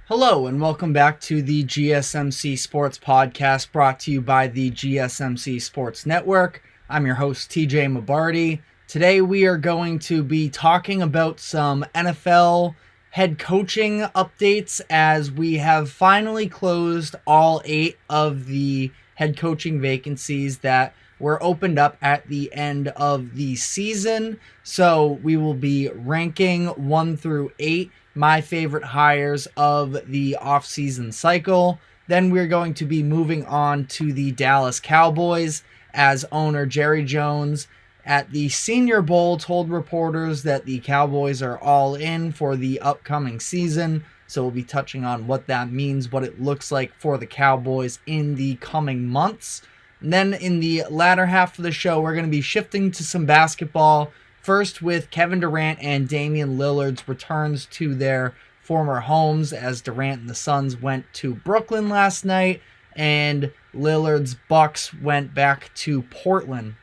Hello and welcome back to the GSMC Sports Podcast brought to you by the GSMC Sports Network. I'm your host TJ Mabarty. Today we are going to be talking about some NFL head coaching updates as we have finally closed all 8 of the head coaching vacancies that were opened up at the end of the season. So we will be ranking 1 through 8 my favorite hires of the offseason cycle. Then we're going to be moving on to the Dallas Cowboys as owner Jerry Jones at the Senior Bowl told reporters that the Cowboys are all in for the upcoming season. So we'll be touching on what that means, what it looks like for the Cowboys in the coming months. And then in the latter half of the show, we're going to be shifting to some basketball. First with Kevin Durant and Damian Lillard's returns to their former homes as Durant and the Suns went to Brooklyn last night and Lillard's Bucks went back to Portland.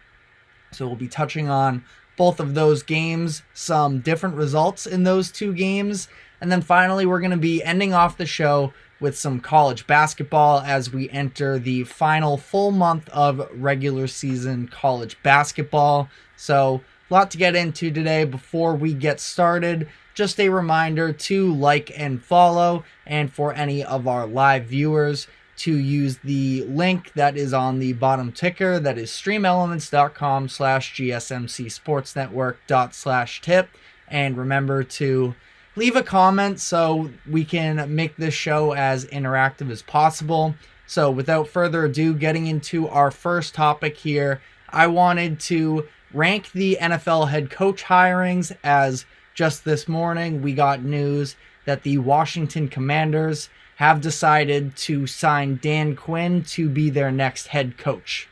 So we'll be touching on both of those games, some different results in those two games, and then finally we're going to be ending off the show with some college basketball as we enter the final full month of regular season college basketball. So a lot to get into today. Before we get started, just a reminder to like and follow, and for any of our live viewers to use the link that is on the bottom ticker, that is streamelements.com/gsmcsportsnetwork./tip, and remember to leave a comment so we can make this show as interactive as possible. So without further ado, getting into our first topic here, I wanted to rank the NFL head coach hirings, as just this morning we got news that the Washington Commanders have decided to sign Dan Quinn to be their next head coach.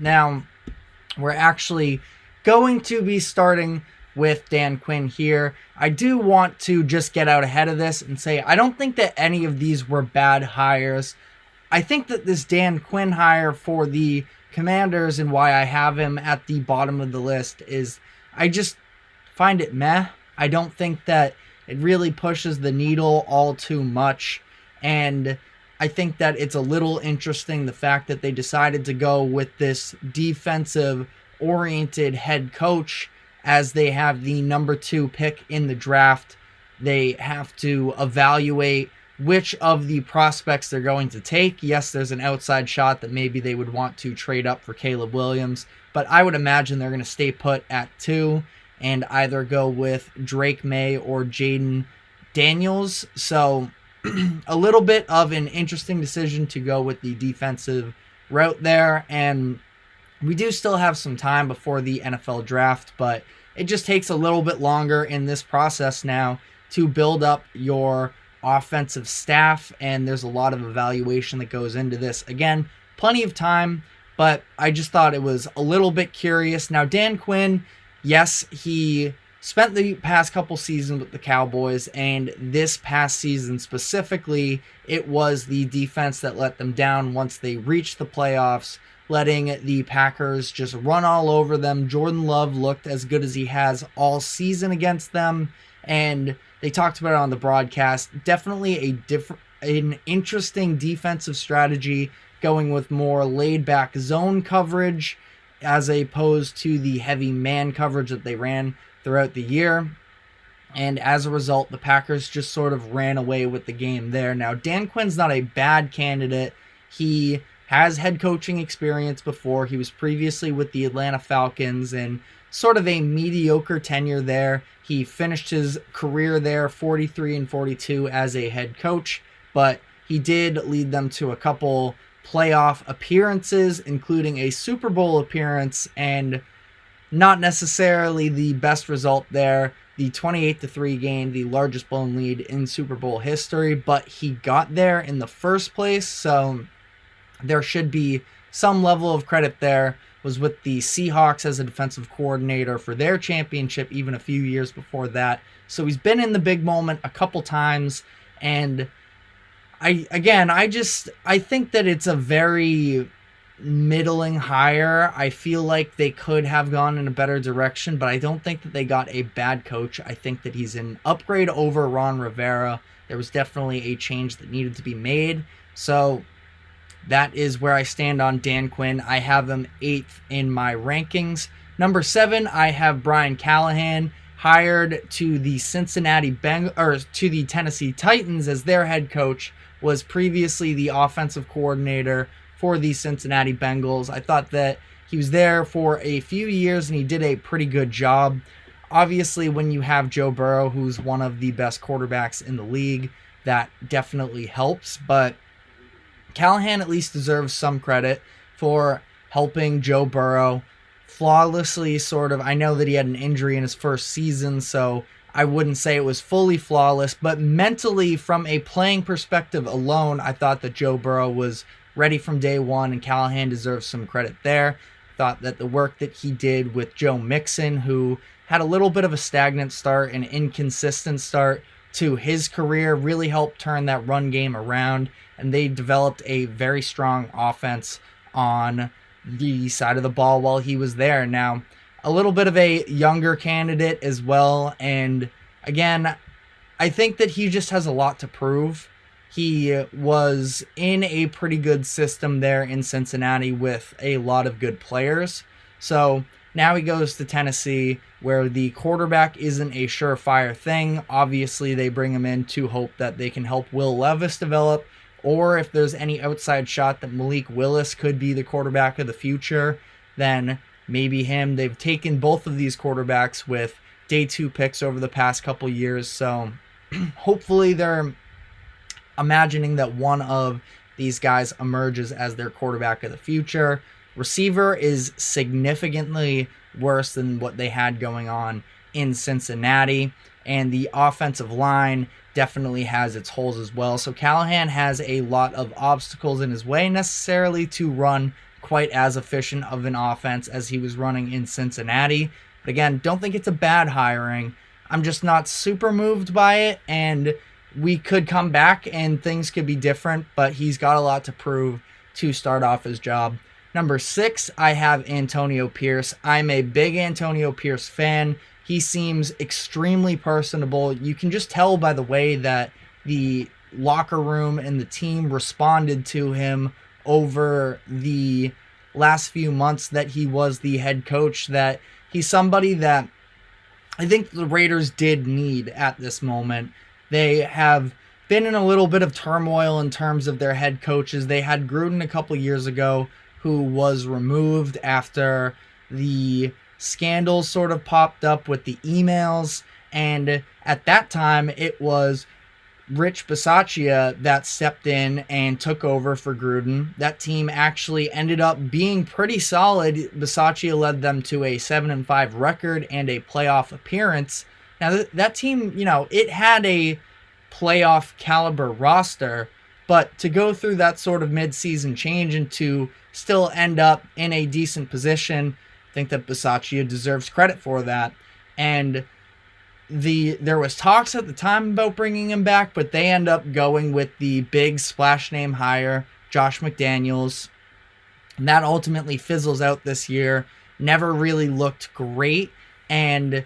Now, we're actually going to be starting with Dan Quinn here. I do want to just get out ahead of this and say I don't think that any of these were bad hires. I think that this Dan Quinn hire for the Commanders and why I have him at the bottom of the list is I just find it meh. I don't think that it really pushes the needle all too much, and I think that it's a little interesting the fact that they decided to go with this defensive oriented head coach as they have the number 2 pick in the draft. They have to evaluate which of the prospects they're going to take. Yes, there's an outside shot that maybe they would want to trade up for Caleb Williams, but I would imagine they're going to stay put at 2 and either go with Drake May or Jaden Daniels. So a little bit of an interesting decision to go with the defensive route there, and we do still have some time before the NFL draft, but it just takes a little bit longer in this process now to build up your offensive staff, and there's a lot of evaluation that goes into this. Again, plenty of time, but I just thought it was a little bit curious. Now, Dan Quinn, yes, he spent the past couple seasons with the Cowboys, and this past season specifically, it was the defense that let them down once they reached the playoffs, letting the Packers just run all over them. Jordan Love looked as good as he has all season against them, and they talked about it on the broadcast. Definitely an interesting defensive strategy, going with more laid-back zone coverage as opposed to the heavy man coverage that they ran throughout the year. And as a result, the Packers just sort of ran away with the game there. Now, Dan Quinn's not a bad candidate. He has head coaching experience before. He was previously with the Atlanta Falcons and sort of a mediocre tenure there. He finished his career there 43-42 as a head coach, but he did lead them to a couple playoff appearances, including a Super Bowl appearance, and not necessarily the best result there. The 28-3 game, the largest blown lead in Super Bowl history, but he got there in the first place, so there should be some level of credit there. Was with the Seahawks as a defensive coordinator for their championship even a few years before that. So he's been in the big moment a couple times, and I think that it's a very middling hire. I feel like they could have gone in a better direction, but I don't think that they got a bad coach. I think that he's an upgrade over Ron Rivera. There was definitely a change that needed to be made. So that is where I stand on Dan Quinn. I have him 8th in my rankings. Number 7, I have Brian Callahan, hired to the to the Tennessee Titans as their head coach, was previously the offensive coordinator for the Cincinnati Bengals. I thought that he was there for a few years and he did a pretty good job. Obviously, when you have Joe Burrow, who's one of the best quarterbacks in the league, that definitely helps, but Callahan at least deserves some credit for helping Joe Burrow flawlessly I know that he had an injury in his first season, so I wouldn't say it was fully flawless, but mentally, from a playing perspective alone, I thought that Joe Burrow was ready from day one, and Callahan deserves some credit there. Thought that the work that he did with Joe Mixon, who had a little bit of a stagnant start, an inconsistent start to his career, really helped turn that run game around, and they developed a very strong offense on the side of the ball while he was there. Now, a little bit of a younger candidate as well, and again, I think that he just has a lot to prove. He was in a pretty good system there in Cincinnati with a lot of good players. So now he goes to Tennessee, where the quarterback isn't a surefire thing. Obviously, they bring him in to hope that they can help Will Levis develop, or if there's any outside shot that Malik Willis could be the quarterback of the future, then maybe him. They've taken both of these quarterbacks with day 2 picks over the past couple years, so hopefully they're imagining that one of these guys emerges as their quarterback of the future. Receiver is significantly worse than what they had going on in Cincinnati, and the offensive line definitely has its holes as well. So Callahan has a lot of obstacles in his way necessarily to run quite as efficient of an offense as he was running in Cincinnati. But again, don't think it's a bad hiring. I'm just not super moved by it, and we could come back and things could be different, but he's got a lot to prove to start off his job. Number 6, I have Antonio Pierce. I'm a big Antonio Pierce fan. He seems extremely personable. You can just tell by the way that the locker room and the team responded to him over the last few months that he was the head coach, that he's somebody that I think the Raiders did need at this moment. They have been in a little bit of turmoil in terms of their head coaches. They had Gruden a couple years ago, who was removed after the scandals sort of popped up with the emails, and at that time it was Rich Bisaccia that stepped in and took over for Gruden. That team actually ended up being pretty solid. Bisaccia led them to a 7-5 record and a playoff appearance. Now that team, it had a playoff caliber roster, but to go through that sort of mid-season change and to still end up in a decent position, I think that Bisaccia deserves credit for that. And there was talks at the time about bringing him back, but they end up going with the big splash name hire, Josh McDaniels. And that ultimately fizzles out this year. Never really looked great. And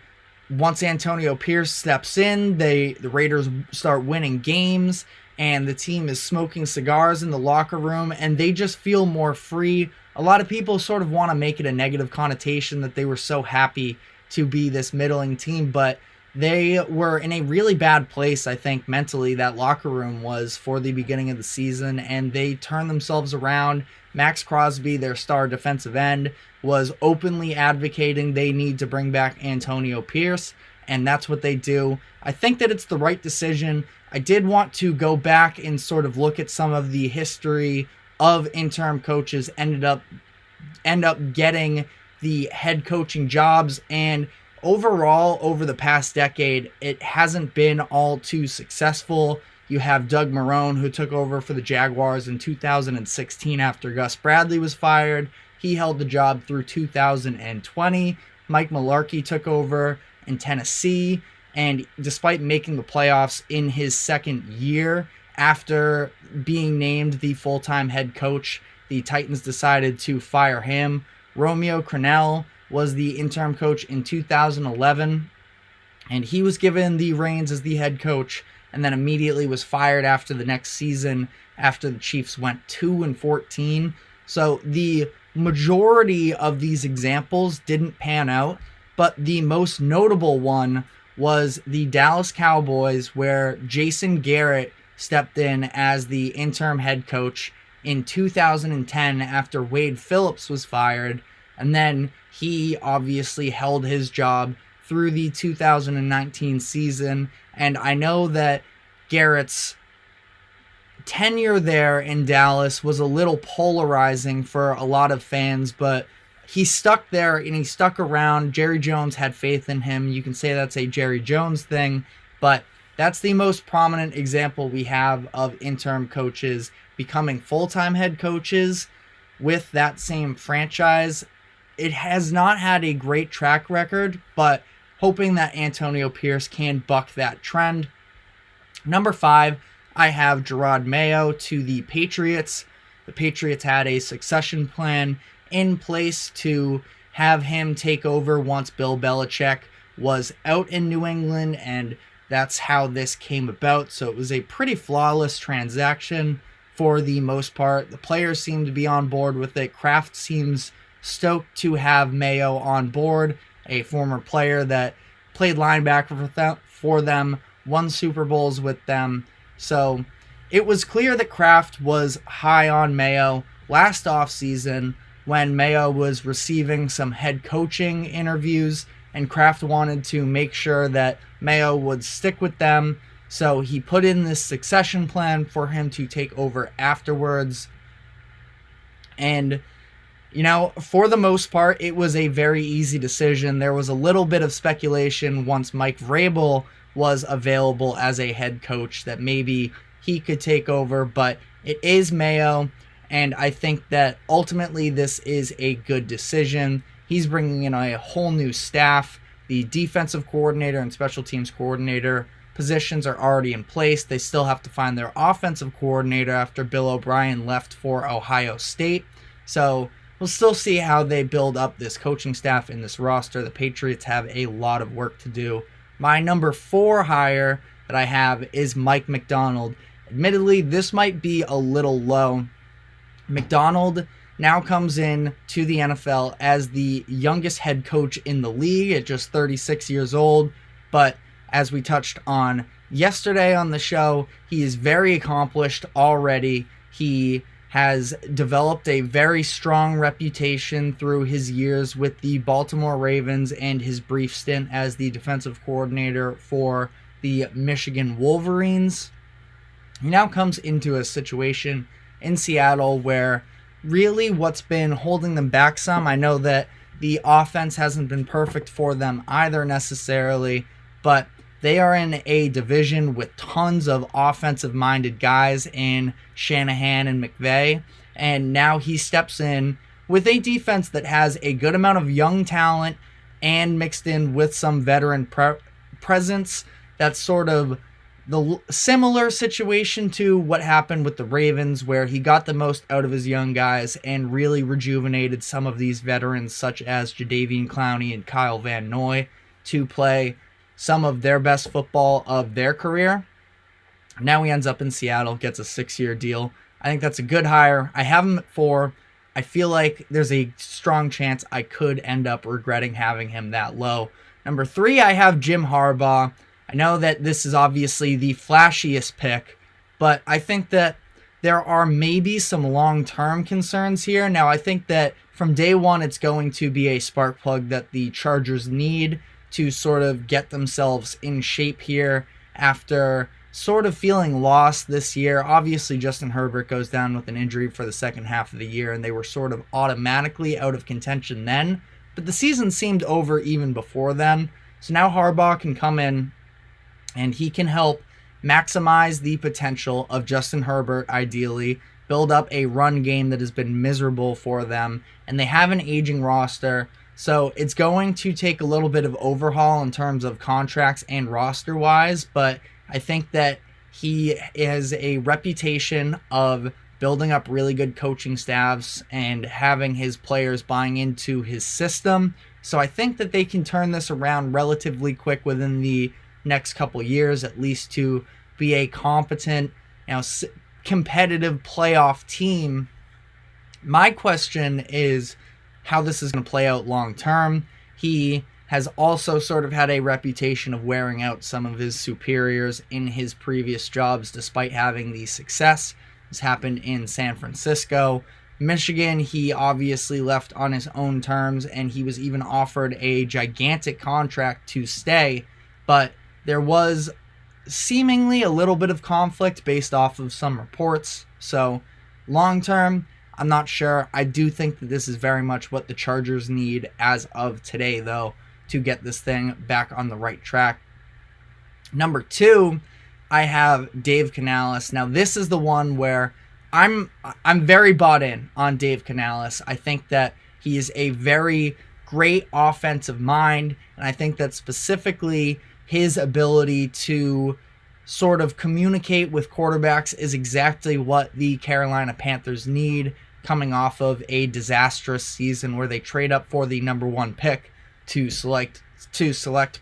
once Antonio Pierce steps in, the Raiders start winning games, and the team is smoking cigars in the locker room, and they just feel more free. A lot of people sort of want to make it a negative connotation that they were so happy to be this middling team, but they were in a really bad place, I think, mentally, that locker room was for the beginning of the season, and they turned themselves around. Max Crosby, their star defensive end, was openly advocating they need to bring back Antonio Pierce, and that's what they do. I think that it's the right decision. I did want to go back and sort of look at some of the history of interim coaches end up getting the head coaching jobs, and overall, over the past decade, it hasn't been all too successful. You have Doug Marrone, who took over for the Jaguars in 2016 after Gus Bradley was fired. He held the job through 2020. Mike Mularkey took over in Tennessee, and despite making the playoffs in his second year after being named the full-time head coach, the Titans decided to fire him. Romeo Crennel was the interim coach in 2011, and he was given the reins as the head coach and then immediately was fired after the next season after the Chiefs went 2-14. So the majority of these examples didn't pan out, but the most notable one was the Dallas Cowboys, where Jason Garrett stepped in as the interim head coach in 2010 after Wade Phillips was fired, and then he obviously held his job through the 2019 season. And I know that Garrett's tenure there in Dallas was a little polarizing for a lot of fans, but he stuck there and he stuck around. Jerry Jones had faith in him. You can say that's a Jerry Jones thing, but that's the most prominent example we have of interim coaches becoming full-time head coaches with that same franchise. It has not had a great track record, but hoping that Antonio Pierce can buck that trend. Number 5, I have Gerard Mayo to the Patriots. The Patriots had a succession plan in place to have him take over once Bill Belichick was out in New England, and that's how this came about. So it was a pretty flawless transaction for the most part. The players seem to be on board with it. Kraft seems stoked to have Mayo on board, a former player that played linebacker for them, won Super Bowls with them. So it was clear that Kraft was high on Mayo last offseason when Mayo was receiving some head coaching interviews, and Kraft wanted to make sure that Mayo would stick with them. So he put in this succession plan for him to take over afterwards. And, you know, for the most part, it was a very easy decision. There was a little bit of speculation once Mike Vrabel was available as a head coach that maybe he could take over, but it is Mayo, and I think that ultimately this is a good decision. He's bringing in a whole new staff. The defensive coordinator and special teams coordinator positions are already in place. They still have to find their offensive coordinator after Bill O'Brien left for Ohio State. So we'll still see how they build up this coaching staff in this roster. The Patriots have a lot of work to do. My number 4 hire that I have is Mike Macdonald. Admittedly, this might be a little low. Macdonald now comes in to the NFL as the youngest head coach in the league at just 36 years old. But as we touched on yesterday on the show, he is very accomplished already. He has developed a very strong reputation through his years with the Baltimore Ravens and his brief stint as the defensive coordinator for the Michigan Wolverines. He now comes into a situation in Seattle where really what's been holding them back some, I know that the offense hasn't been perfect for them either necessarily, but they are in a division with tons of offensive-minded guys in Shanahan and McVay, and now he steps in with a defense that has a good amount of young talent and mixed in with some veteran presence. That's sort of the similar situation to what happened with the Ravens, where he got the most out of his young guys and really rejuvenated some of these veterans such as Jadeveon Clowney and Kyle Van Noy to play some of their best football of their career. Now he ends up in Seattle, gets a 6-year deal. I think that's a good hire. I have him at 4. I feel like there's a strong chance I could end up regretting having him that low. Number 3, I have Jim Harbaugh. I know that this is obviously the flashiest pick, but I think that there are maybe some long-term concerns here. Now, I think that from day one, it's going to be a spark plug that the Chargers need to sort of get themselves in shape here after sort of feeling lost this year. Obviously, Justin Herbert goes down with an injury for the second half of the year, and they were sort of automatically out of contention then, but the season seemed over even before then. So now Harbaugh can come in, and he can help maximize the potential of Justin Herbert, ideally, build up a run game that has been miserable for them, and they have an aging roster. So it's going to take a little bit of overhaul in terms of contracts and roster-wise, but I think that he has a reputation of building up really good coaching staffs and having his players buying into his system. So I think that they can turn this around relatively quick within the next couple years, at least to be a competent, competitive playoff team. My question is how this is going to play out long term. He has also sort of had a reputation of wearing out some of his superiors in his previous jobs despite having the success. This happened in San Francisco. Michigan, he obviously left on his own terms, and he was even offered a gigantic contract to stay, but there was seemingly a little bit of conflict based off of some reports. So long term, I'm not sure. I do think that this is very much what the Chargers need as of today, though, to get this thing back on the right track. Number 2, I have Dave Canales. Now, this is the one where I'm very bought in on Dave Canales. I think that he is a very great offensive mind, and I think that specifically his ability to sort of communicate with quarterbacks is exactly what the Carolina Panthers need, coming off of a disastrous season where they trade up for the number 1 pick to select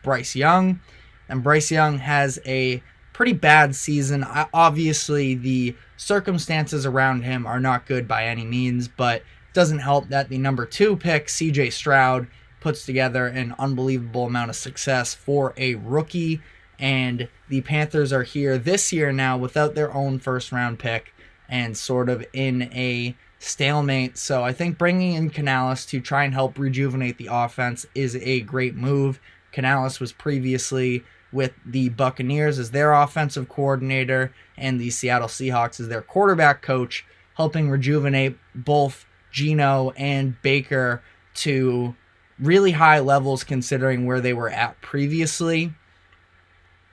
Bryce Young, and Bryce Young has a pretty bad season. Obviously, the circumstances around him are not good by any means, but it doesn't help that the number 2 pick, CJ Stroud, puts together an unbelievable amount of success for a rookie, and the Panthers are here this year now without their own first-round pick and sort of in a stalemate. So I think bringing in Canales to try and help rejuvenate the offense is a great move. Canales was previously with the Buccaneers as their offensive coordinator and the Seattle Seahawks as their quarterback coach, helping rejuvenate both Geno and Baker to really high levels considering where they were at previously.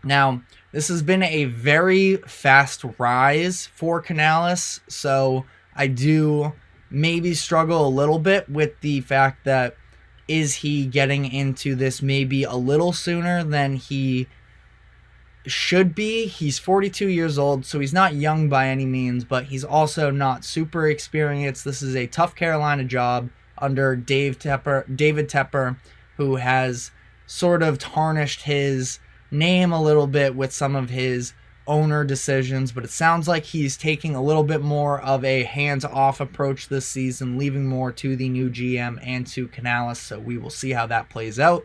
Now, this has been a very fast rise for Canales, so I do maybe struggle a little bit with the fact that is he getting into this maybe a little sooner than he should be. He's 42 years old, so he's not young by any means, but he's also not super experienced. This is a tough Carolina job under David Tepper, who has sort of tarnished his name a little bit with some of his owner decisions, but it sounds like he's taking a little bit more of a hands-off approach this season, leaving more to the new GM and to Canales, so we will see how that plays out.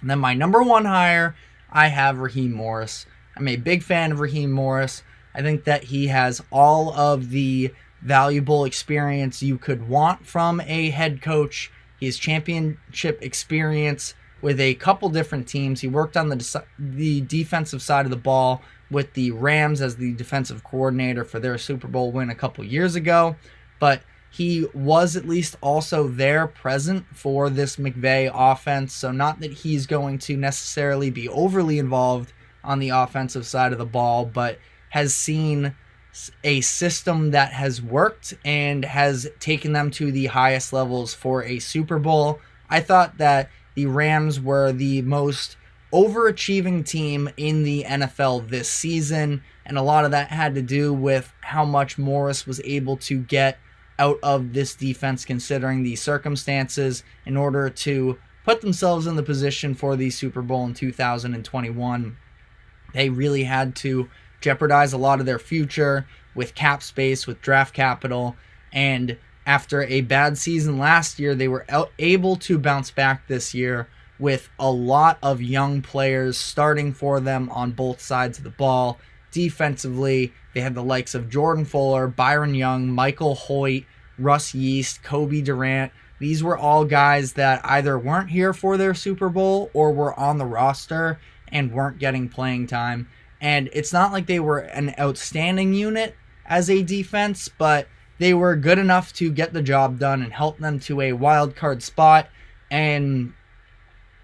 And then my number 1 hire, I have Raheem Morris. I'm a big fan of Raheem Morris. I think that he has all of the valuable experience you could want from a head coach. He has championship experience with a couple different teams. He worked on the defensive side of the ball with the Rams as the defensive coordinator for their Super Bowl win a couple years ago, but he was at least also there present for this McVay offense, so not that he's going to necessarily be overly involved on the offensive side of the ball, but has seen a system that has worked and has taken them to the highest levels for a Super Bowl. I thought that the Rams were the most overachieving team in the NFL this season, and a lot of that had to do with how much Morris was able to get out of this defense considering the circumstances in order to put themselves in the position for the Super Bowl in 2021. They really had to jeopardize a lot of their future with cap space, with draft capital, and after a bad season last year, they were able to bounce back this year with a lot of young players starting for them on both sides of the ball. Defensively, they had the likes of Jordan Fuller, Byron Young, Michael Hoyt, Russ Yeast, Kobe Durant. These were all guys that either weren't here for their Super Bowl or were on the roster and weren't getting playing time. And it's not like they were an outstanding unit as a defense, but they were good enough to get the job done and help them to a wild card spot. And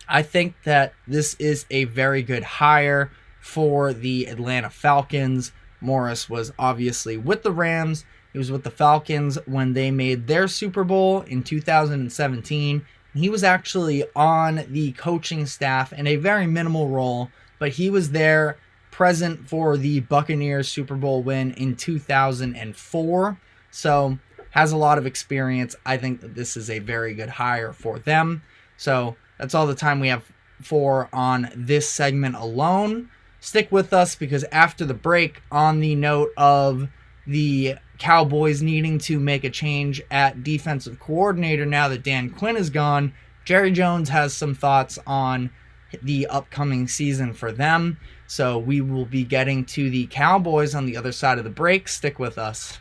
I think that this is a very good hire for the Atlanta Falcons. Morris was obviously with the Rams. He was with the Falcons when they made their Super Bowl in 2017. He was actually on the coaching staff in a very minimal role, but he was there present for the Buccaneers Super Bowl win in 2004. So has a lot of experience. I think that this is a very good hire for them. So that's all the time we have for on this segment alone. Stick with us, because after the break, on the note of the Cowboys needing to make a change at defensive coordinator now that Dan Quinn is gone, Jerry Jones has some thoughts on the upcoming season for them. So we will be getting to the Cowboys on the other side of the break. Stick with us.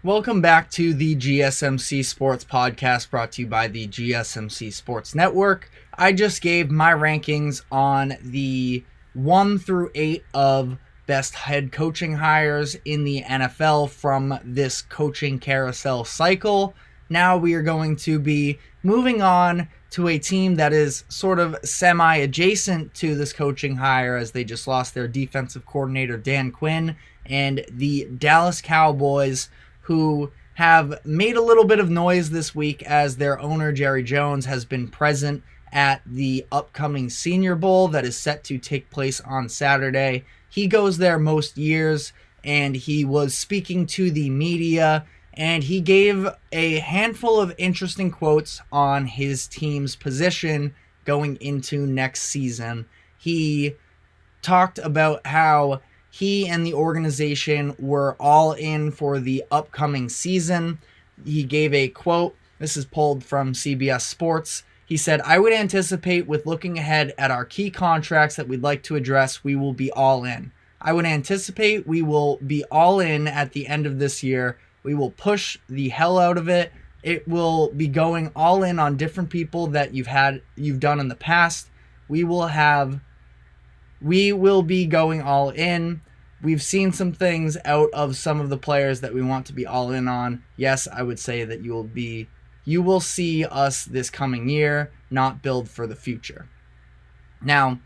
Welcome back to the GSMC Sports Podcast, brought to you by the GSMC Sports Network. I just gave my rankings on the 1 through 8 of best head coaching hires in the NFL from this coaching carousel cycle. Now we are going to be moving on to a team that is sort of semi-adjacent to this coaching hire, as they just lost their defensive coordinator Dan Quinn, and the Dallas Cowboys, who have made a little bit of noise this week as their owner, Jerry Jones, has been present at the upcoming Senior Bowl that is set to take place on Saturday. He goes there most years, and he was speaking to the media, and he gave a handful of interesting quotes on his team's position going into next season. He talked about how he and the organization were all in for the upcoming season. He gave a quote. This is pulled from CBS Sports. He said, "I would anticipate, with looking ahead at our key contracts that we'd like to address, we will be all in. I would anticipate we will be all in at the end of this year. We will push the hell out of it. It will be going all in on different people that you've done in the past. We will be going all in. We've seen some things out of some of the players that we want to be all in on. Yes, I would say that you will see us this coming year not build for the future." Now,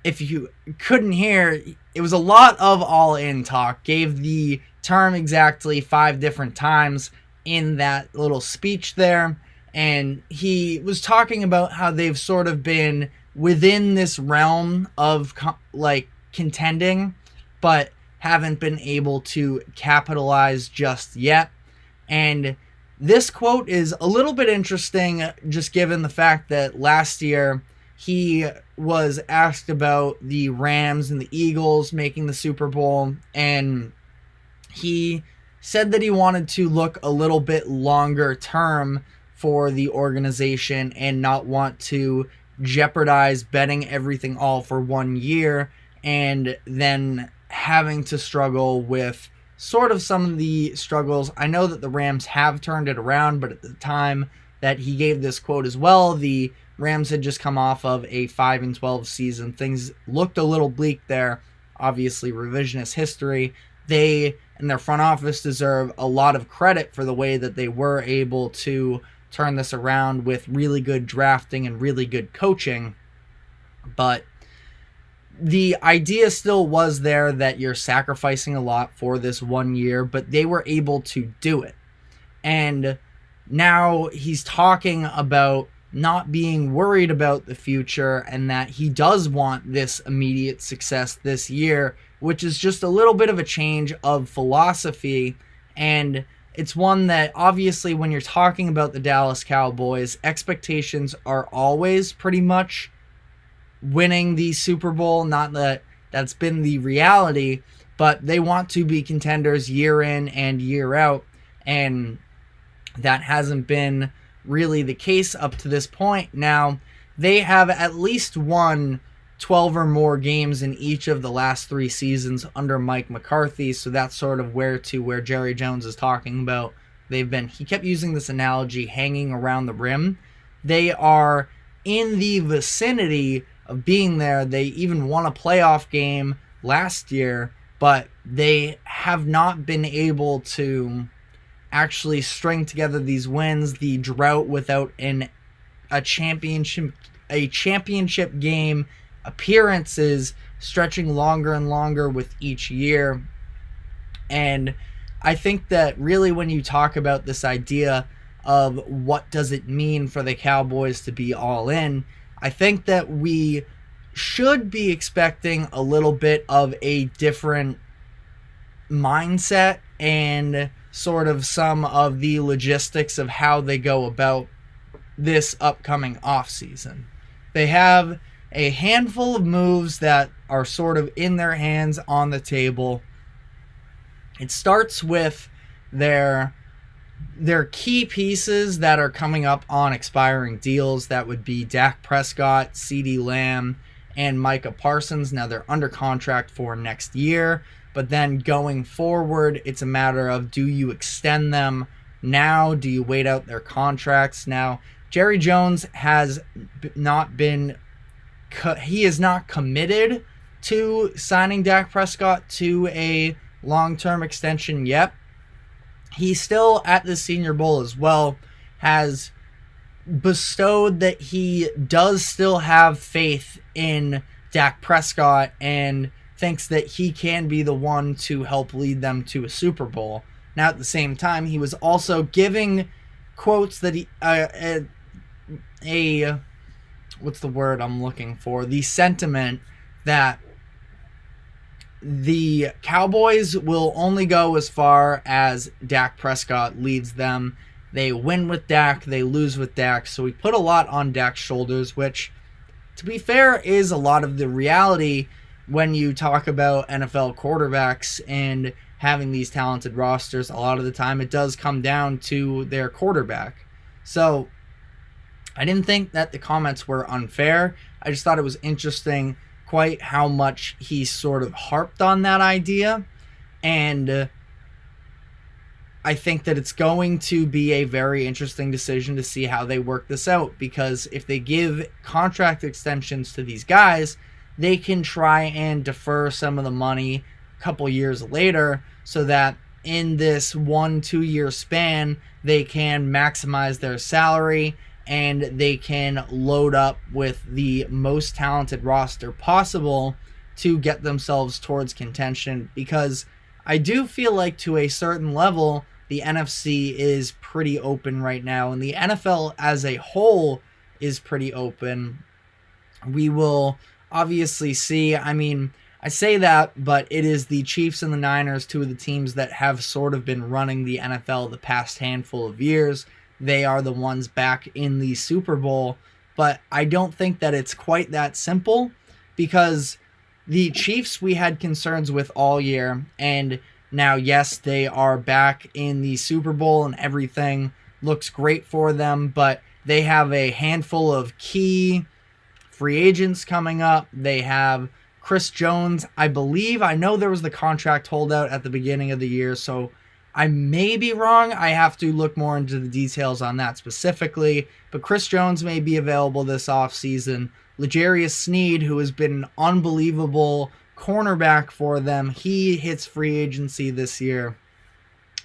if you couldn't hear, it was a lot of all in talk. Gave the term exactly 5 different times in that little speech there. And he was talking about how they've sort of been within this realm of contending, but haven't been able to capitalize just yet. And this quote is a little bit interesting, just given the fact that last year he was asked about the Rams and the Eagles making the Super Bowl, and he said that he wanted to look a little bit longer term for the organization and not want to jeopardize betting everything all for 1 year and then having to struggle with sort of some of the struggles. I know that the Rams have turned it around, but at the time that he gave this quote as well, the Rams had just come off of a 5-12 season. Things looked a little bleak there. Obviously, revisionist history. They and their front office deserve a lot of credit for the way that they were able to turn this around with really good drafting and really good coaching. But the idea still was there that you're sacrificing a lot for this 1 year, but they were able to do it. And now he's talking about not being worried about the future and that he does want this immediate success this year, which is just a little bit of a change of philosophy. And it's one that obviously when you're talking about the Dallas Cowboys, expectations are always pretty much winning the Super Bowl. Not that that's been the reality, but they want to be contenders year in and year out. And that hasn't been really the case up to this point. Now, they have at least won 12 or more games in each of the last 3 seasons under Mike McCarthy, so that's sort of where Jerry Jones is talking about. He kept using this analogy, hanging around the rim. They are in the vicinity of being there. They even won a playoff game last year, but they have not been able to actually string together these wins. The drought without a championship game appearances stretching longer and longer with each year. And I think that really when you talk about this idea of what does it mean for the Cowboys to be all in, I think that we should be expecting a little bit of a different mindset and sort of some of the logistics of how they go about this upcoming offseason. They have a handful of moves that are sort of in their hands on the table. It starts with their key pieces that are coming up on expiring deals. That would be Dak Prescott, CeeDee Lamb, and Micah Parsons. Now they're under contract for next year, but then going forward, it's a matter of, do you extend them now? Do you wait out their contracts? Now, Jerry Jones has not been he is not committed to signing Dak Prescott to a long-term extension yet. He still, at the Senior Bowl as well, has bestowed that he does still have faith in Dak Prescott and thinks that he can be the one to help lead them to a Super Bowl. Now, at the same time, he was also giving quotes that what's the word I'm looking for? The sentiment that the Cowboys will only go as far as Dak Prescott leads them. They win with Dak, they lose with Dak. So we put a lot on Dak's shoulders, which, to be fair, is a lot of the reality when you talk about NFL quarterbacks and having these talented rosters. A lot of the time it does come down to their quarterback. So I didn't think that the comments were unfair. I just thought it was interesting quite how much he sort of harped on that idea. And I think that it's going to be a very interesting decision to see how they work this out, because if they give contract extensions to these guys, they can try and defer some of the money a couple years later so that in this 1-2 year span, they can maximize their salary and they can load up with the most talented roster possible to get themselves towards contention. Because I do feel like to a certain level, the NFC is pretty open right now, and the NFL as a whole is pretty open. We will obviously see. I mean, I say that, but it is the Chiefs and the Niners, two of the teams that have sort of been running the NFL the past handful of years. They are the ones back in the Super Bowl, but I don't think that it's quite that simple, because the Chiefs we had concerns with all year, and now, yes, they are back in the Super Bowl and everything looks great for them, but they have a handful of key free agents coming up. They have Chris Jones, I know there was the contract holdout at the beginning of the year, so I may be wrong. I have to look more into the details on that specifically, but Chris Jones may be available this offseason. L'Jarius Sneed, who has been an unbelievable cornerback for them, he hits free agency this year.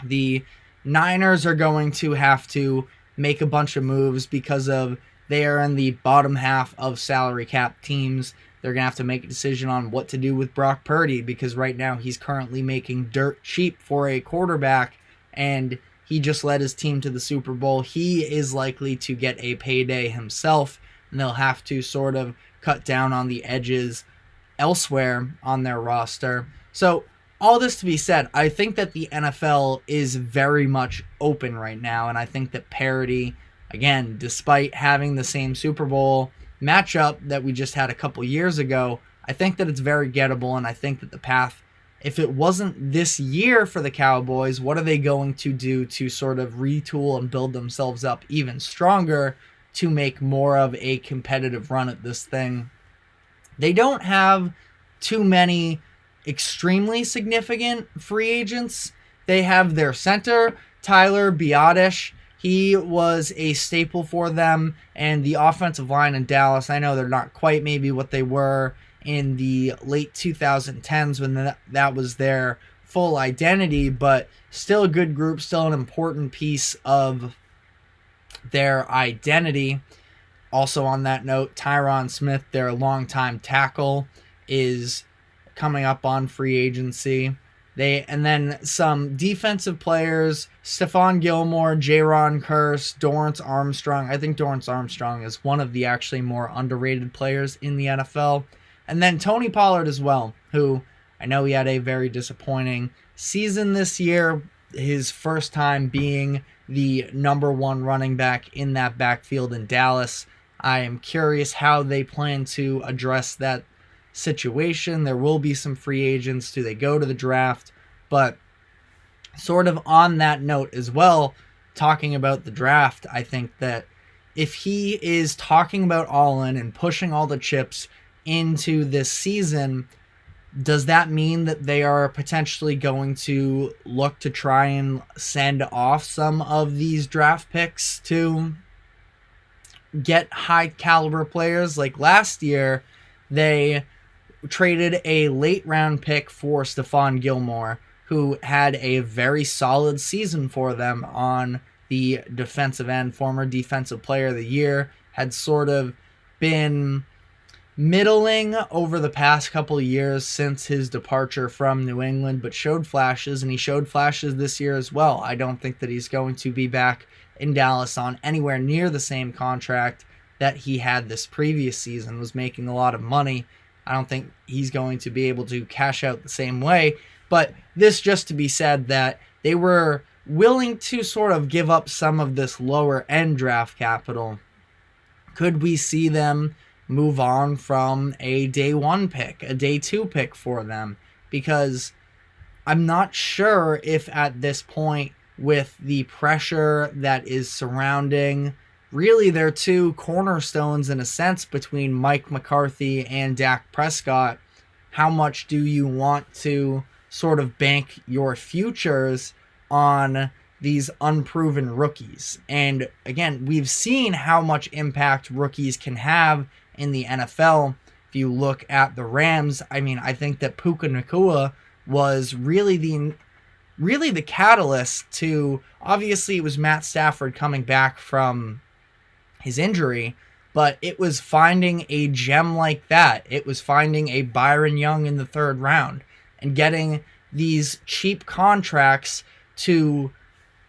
The Niners are going to have to make a bunch of moves because of they are in the bottom half of salary cap teams. They're going to have to make a decision on what to do with Brock Purdy, because right now he's currently making dirt cheap for a quarterback, and He just led his team to the Super Bowl. He is likely to get a payday himself, and they'll have to sort of cut down on the edges elsewhere on their roster. So all this to be said, I think that the NFL is very much open right now, and I think that parity, again, despite having the same Super Bowl matchup that we just had a couple years ago, I think that it's very gettable, and I think that the path, if it wasn't this year for the Cowboys, what are they going to do to sort of retool and build themselves up even stronger to make more of a competitive run at this thing? They don't have too many extremely significant free agents. They have their center, Tyler Biadasz. He was a staple for them, and the offensive line in Dallas, I know they're not quite maybe what they were in the late 2010s when that was their full identity, but still a good group, still an important piece of their identity. Also on that note, Tyron Smith, their longtime tackle, is coming up on free agency. And then some defensive players, Stephon Gilmore, Jaron Kearse, Dorrance Armstrong. I think Dorrance Armstrong is one of the actually more underrated players in the NFL. And then Tony Pollard as well, who I know he had a very disappointing season this year, his first time being the number one running back in that backfield in Dallas. I am curious how they plan to address that situation. There will be some free agents. Do they go to the draft? But sort of on that note as well, talking about the draft, I think that if he is talking about all in and pushing all the chips into this season, does that mean that they are potentially going to look to try and send off some of these draft picks to get high caliber players? Like last year, they traded a late round pick for Stephon Gilmore, who had a very solid season for them on the defensive end, former defensive player of the year, had sort of been middling over the past couple of years since his departure from New England, but showed flashes, and he showed flashes this year as well. I don't think that he's going to be back in Dallas on anywhere near the same contract that he had this previous season, was making a lot of money. I don't think he's going to be able to cash out the same way, but this just to be said that they were willing to sort of give up some of this lower end draft capital. Could we see them move on from a day one pick, a day two pick for them? Because I'm not sure if at this point, with the pressure that is surrounding really their two cornerstones in a sense between Mike McCarthy and Dak Prescott, how much do you want to sort of bank your futures on these unproven rookies? And again, we've seen how much impact rookies can have in the NFL. If you look at the Rams, I mean, I think that Puka Nacua was really the catalyst to, obviously it was Matt Stafford coming back from his injury, but it was finding a gem like that. It was finding a Byron Young in the third round and getting these cheap contracts to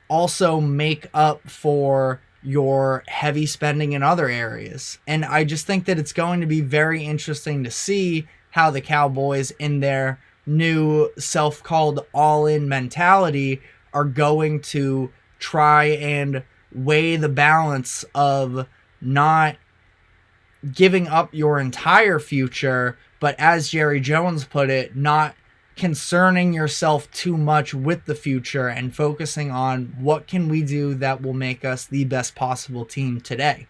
also make up for your heavy spending in other areas. And I just think that it's going to be very interesting to see how the Cowboys, in their new self-called all-in mentality, are going to try and weigh the balance of not giving up your entire future, but as Jerry Jones put it, not concerning yourself too much with the future and focusing on what can we do that will make us the best possible team today.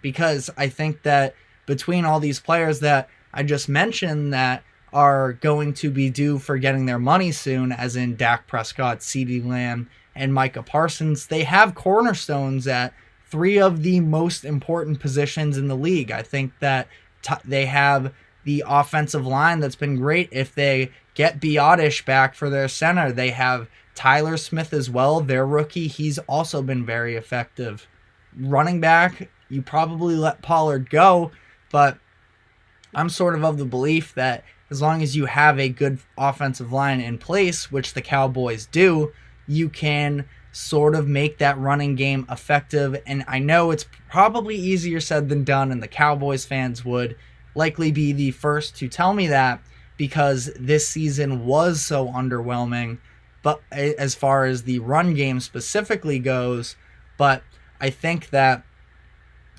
Because I think that between all these players that I just mentioned that are going to be due for getting their money soon, as in Dak Prescott, CeeDee Lamb, and Micah Parsons, they have cornerstones at three of the most important positions in the league. I think that they have the offensive line that's been great. If they get Biadasz back for their center, they have Tyler Smith as well, their rookie. He's also been very effective. Running back, you probably let Pollard go, but I'm sort of the belief that as long as you have a good offensive line in place, which the Cowboys do, you can sort of make that running game effective. And I know it's probably easier said than done, and the Cowboys fans would likely be the first to tell me that, because this season was so underwhelming, but as far as the run game specifically goes. But I think that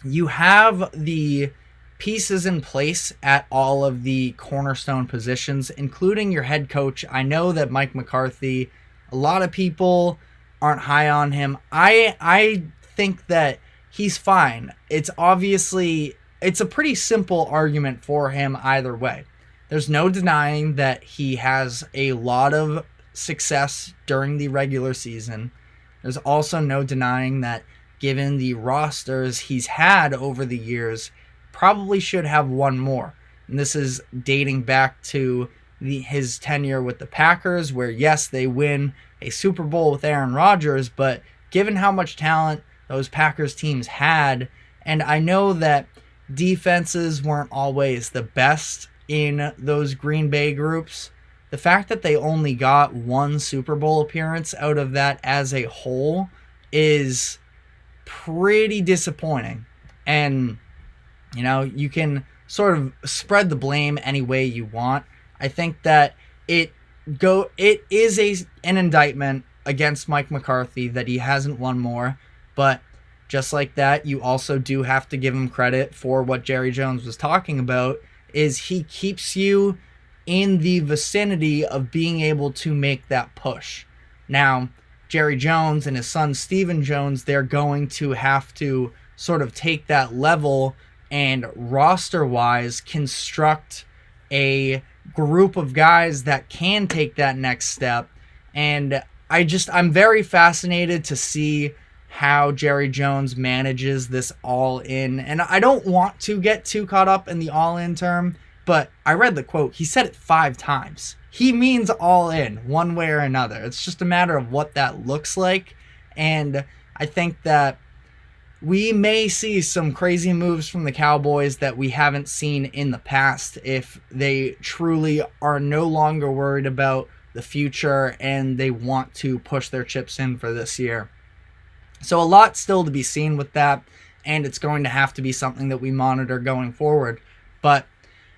you have the pieces in place at all of the cornerstone positions, including your head coach. I know that Mike McCarthy, a lot of people aren't high on him. I think that he's fine. It's a pretty simple argument for him either way. There's no denying that he has a lot of success during the regular season. There's also no denying that given the rosters he's had over the years, probably should have one more. And this is dating back to his tenure with the Packers, where yes, they win a Super Bowl with Aaron Rodgers, but given how much talent those Packers teams had, and I know that defenses weren't always the best in those Green Bay groups, the fact that they only got one Super Bowl appearance out of that as a whole is pretty disappointing. And you can sort of spread the blame any way you want. I think that it is an indictment against Mike McCarthy that he hasn't won more, but just like that, you also do have to give him credit for what Jerry Jones was talking about, is he keeps you in the vicinity of being able to make that push. Now, Jerry Jones and his son Stephen Jones, they're going to have to sort of take that level and roster-wise construct a group of guys that can take that next step. And I'm very fascinated to see how Jerry Jones manages this all-in. And I don't want to get too caught up in the all-in term, but I read the quote. He said it 5 times. He means all in, one way or another. It's just a matter of what that looks like. And I think that we may see some crazy moves from the Cowboys that we haven't seen in the past if they truly are no longer worried about the future and they want to push their chips in for this year. So a lot still to be seen with that, and it's going to have to be something that we monitor going forward. But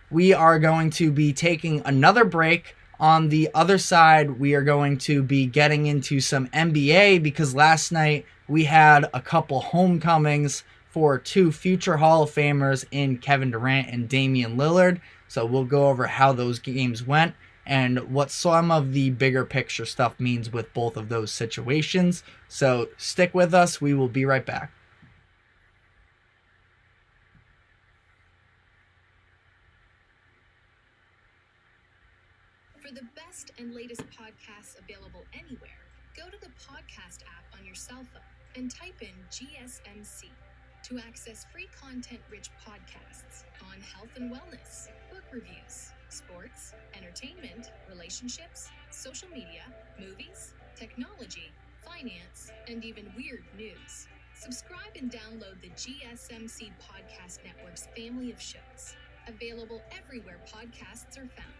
we are going to be taking another break. On the other side, we are going to be getting into some NBA, because last night we had a couple homecomings for 2 future Hall of Famers in Kevin Durant and Damian Lillard. So we'll go over how those games went and what some of the bigger picture stuff means with both of those situations. So stick with us. We will be right back. For the best and latest podcasts available anywhere, go to the podcast app on your cell phone and type in GSMC to access free content-rich podcasts on health and wellness, book reviews, sports, entertainment, relationships, social media, movies, technology, finance, and even weird news. Subscribe and download the GSMC Podcast Network's family of shows, available everywhere podcasts are found.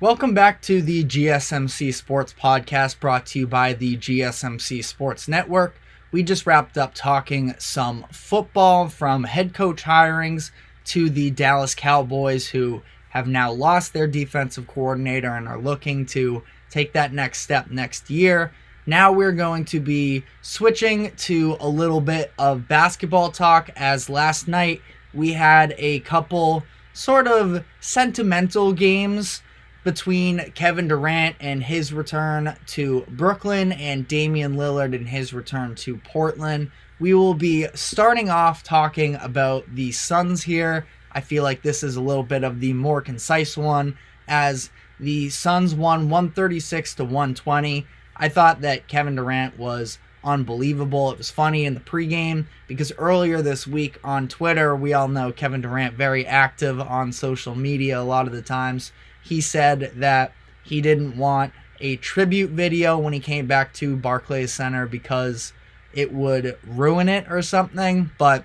Welcome back to the GSMC Sports Podcast, brought to you by the GSMC Sports Network. We just wrapped up talking some football, from head coach hirings to the Dallas Cowboys, who have now lost their defensive coordinator and are looking to take that next step next year. Now we're going to be switching to a little bit of basketball talk, as last night we had a couple sort of sentimental games between Kevin Durant and his return to Brooklyn and Damian Lillard and his return to Portland. We will be starting off talking about the Suns here. I feel like this is a little bit of the more concise one, as the Suns won 136-120. I thought that Kevin Durant was unbelievable. It was funny in the pregame because earlier this week on Twitter, we all know Kevin Durant, very active on social media a lot of the times. He said that he didn't want a tribute video when he came back to Barclays Center because it would ruin it or something, but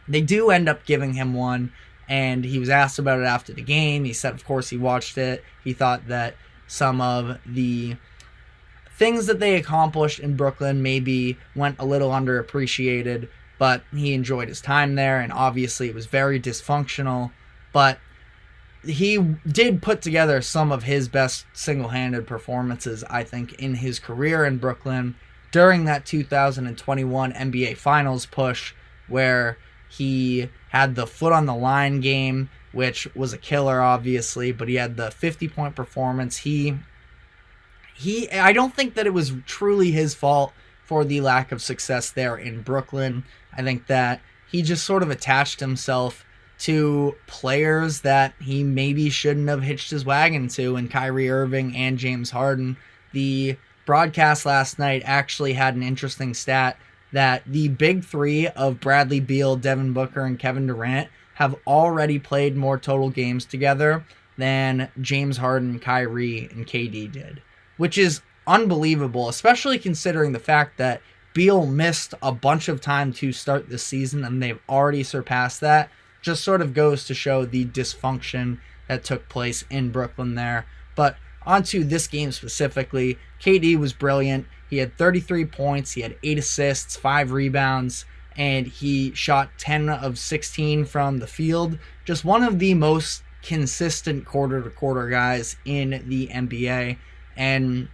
they do end up giving him one, and he was asked about it after the game. He said, of course, he watched it. He thought that some of the things that they accomplished in Brooklyn maybe went a little underappreciated, but he enjoyed his time there, and obviously it was very dysfunctional, but he did put together some of his best single-handed performances, I think, in his career in Brooklyn during that 2021 NBA Finals push, where he had the foot on the line game, which was a killer, obviously, but he had the 50-point performance. I don't think that it was truly his fault for the lack of success there in Brooklyn. I think that he just sort of attached himself to players that he maybe shouldn't have hitched his wagon to, in Kyrie Irving and James Harden. The broadcast last night actually had an interesting stat that the big three of Bradley Beal, Devin Booker, and Kevin Durant have already played more total games together than James Harden, Kyrie, and KD did, which is unbelievable, especially considering the fact that Beal missed a bunch of time to start the season and they've already surpassed that. Just sort of goes to show the dysfunction that took place in Brooklyn there. But onto this game specifically, KD was brilliant. He had 33 points, he had 8 assists, 5 rebounds, and he shot 10 of 16 from the field. Just one of the most consistent quarter-to-quarter guys in the NBA, and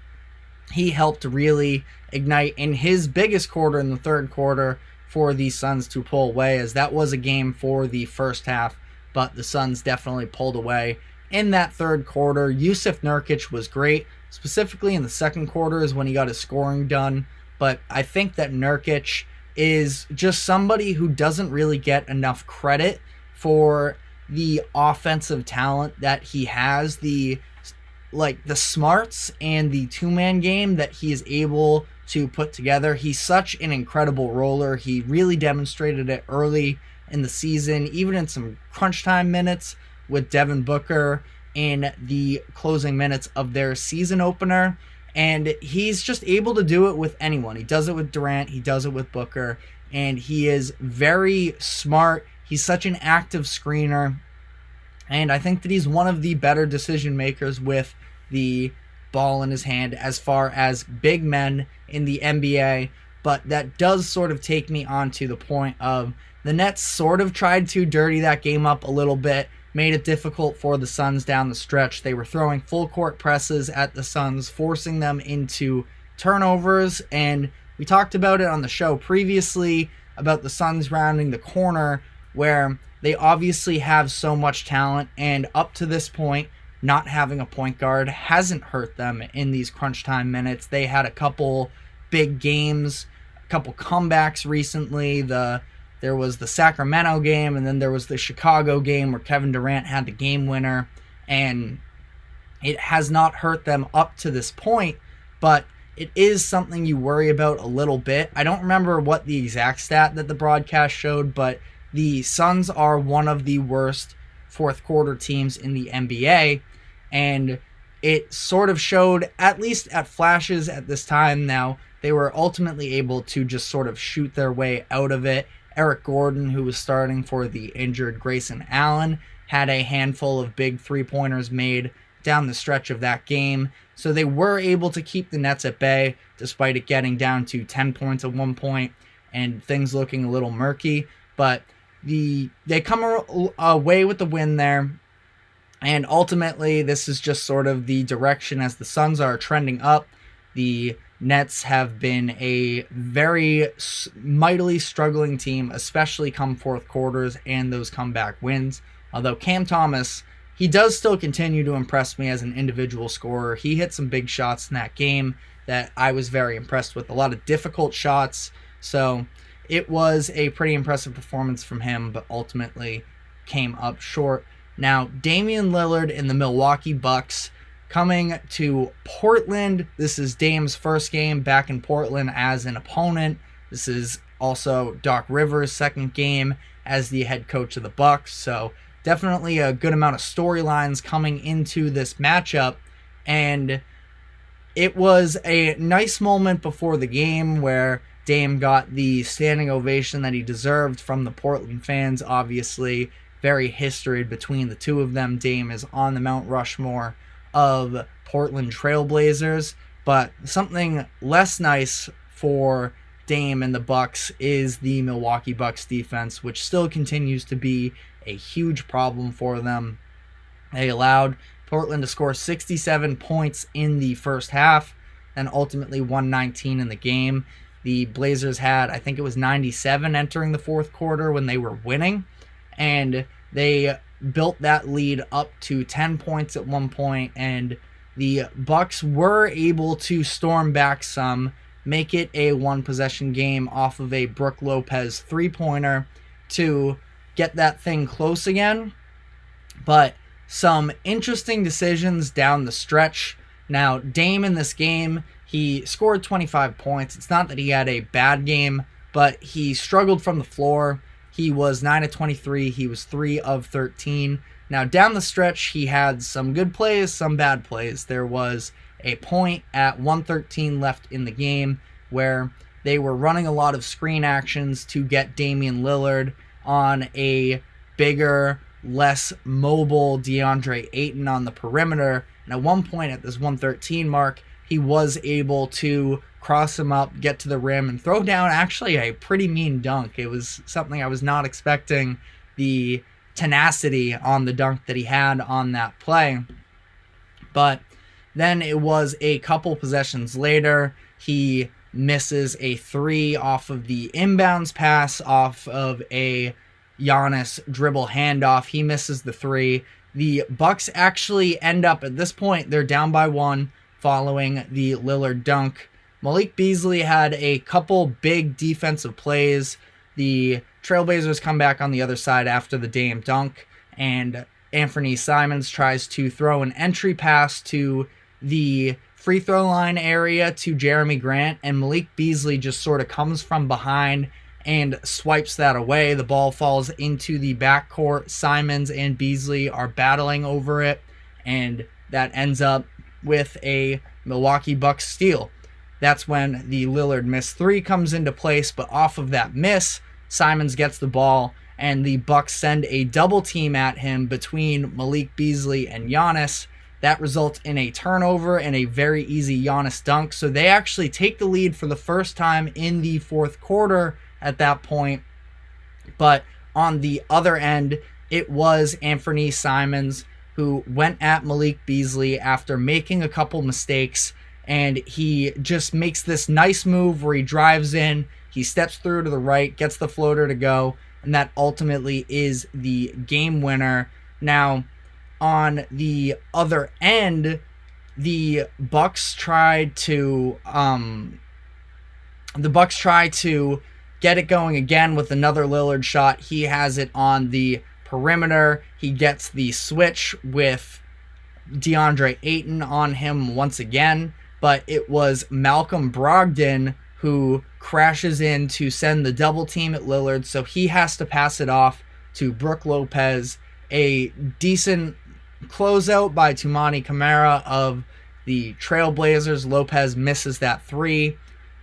he helped really ignite in his biggest quarter, in the third quarter, for the Suns to pull away, as that was a game for the first half, but the Suns definitely pulled away in that third quarter. Yusuf Nurkic was great, specifically in the second quarter is when he got his scoring done, but I think that Nurkic is just somebody who doesn't really get enough credit for the offensive talent that he has, the smarts and the two-man game that he is able to put together. He's such an incredible roller. He really demonstrated it early in the season, even in some crunch time minutes with Devin Booker in the closing minutes of their season opener. And he's just able to do it with anyone. He does it with Durant, he does it with Booker, and he is very smart. He's such an active screener, and I think that he's one of the better decision makers with the ball in his hand as far as big men in the NBA. But that does sort of take me on to the point of the Nets sort of tried to dirty that game up a little bit, made it difficult for the Suns down the stretch. They were throwing full court presses at the Suns, forcing them into turnovers, and we talked about it on the show previously about the Suns rounding the corner, where they obviously have so much talent, and up to this point, not having a point guard hasn't hurt them in these crunch time minutes. They had a couple big games, a couple comebacks recently. There was the Sacramento game, and then there was the Chicago game where Kevin Durant had the game winner, and it has not hurt them up to this point, but it is something you worry about a little bit. I don't remember what the exact stat that the broadcast showed, but the Suns are one of the worst fourth quarter teams in the NBA, and it sort of showed, at least at flashes at this time now, they were ultimately able to just sort of shoot their way out of it. Eric Gordon, who was starting for the injured Grayson Allen, had a handful of big three-pointers made down the stretch of that game. So they were able to keep the Nets at bay, despite it getting down to 10 points at one point and things looking a little murky. But they come away with the win there. And ultimately, this is just sort of the direction as the Suns are trending up. The Nets have been a very mightily struggling team, especially come fourth quarters and those comeback wins. Although Cam Thomas, he does still continue to impress me as an individual scorer. He hit some big shots in that game that I was very impressed with. A lot of difficult shots. So it was a pretty impressive performance from him, but ultimately came up short. Now, Damian Lillard and the Milwaukee Bucks coming to Portland. This is Dame's first game back in Portland as an opponent. This is also Doc Rivers' second game as the head coach of the Bucks. So definitely a good amount of storylines coming into this matchup. And it was a nice moment before the game where Dame got the standing ovation that he deserved from the Portland fans. Obviously, very history between the two of them. Dame is on the Mount Rushmore of Portland Trailblazers, But something less nice for Dame and the Bucks is the Milwaukee Bucks defense, which still continues to be a huge problem for them. They allowed Portland to score 67 points in the first half and ultimately won 19 in the game. The Blazers had, I think it was 97 entering the fourth quarter when they were winning, and they built that lead up to 10 points at one point, and the Bucks were able to storm back some, make it a one-possession game off of a Brook Lopez three-pointer to get that thing close again. But some interesting decisions down the stretch. Now, Dame in this game, he scored 25 points. It's not that he had a bad game, but he struggled from the floor. He was 9 of 23. He was 3 of 13. Now, down the stretch, he had some good plays, some bad plays. There was a point at 1:13 left in the game where they were running a lot of screen actions to get Damian Lillard on a bigger, less mobile DeAndre Ayton on the perimeter. And at one point at this 1:13 mark, he was able to cross him up, get to the rim, and throw down actually a pretty mean dunk. It was something I was not expecting, the tenacity on the dunk that he had on that play. But then it was a couple possessions later, he misses a three off of the inbounds pass off of a Giannis dribble handoff. He misses the three. The Bucks actually end up, at this point, they're down by one following the Lillard dunk. Malik Beasley had a couple big defensive plays. The Trailblazers come back on the other side after the Dame dunk, and Anthony Simons tries to throw an entry pass to the free throw line area to Jeremy Grant, and Malik Beasley just sort of comes from behind and swipes that away. The ball falls into the backcourt. Simons and Beasley are battling over it, and that ends up with a Milwaukee Bucks steal. That's when the Lillard miss three comes into place, but off of that miss, Simons gets the ball, and the Bucks send a double team at him between Malik Beasley and Giannis. That results in a turnover and a very easy Giannis dunk. So they actually take the lead for the first time in the fourth quarter at that point. But on the other end, it was Anthony Simons who went at Malik Beasley after making a couple mistakes, and he just makes this nice move where he drives in, he steps through to the right, gets the floater to go, and that ultimately is the game winner. Now, on the other end, the Bucks tried to get it going again with another Lillard shot. He has it on the perimeter. He gets the switch with DeAndre Ayton on him once again, but it was Malcolm Brogdon who crashes in to send the double team at Lillard, so he has to pass it off to Brook Lopez. A decent closeout by Toumani Camara of the Trailblazers. Lopez misses that three.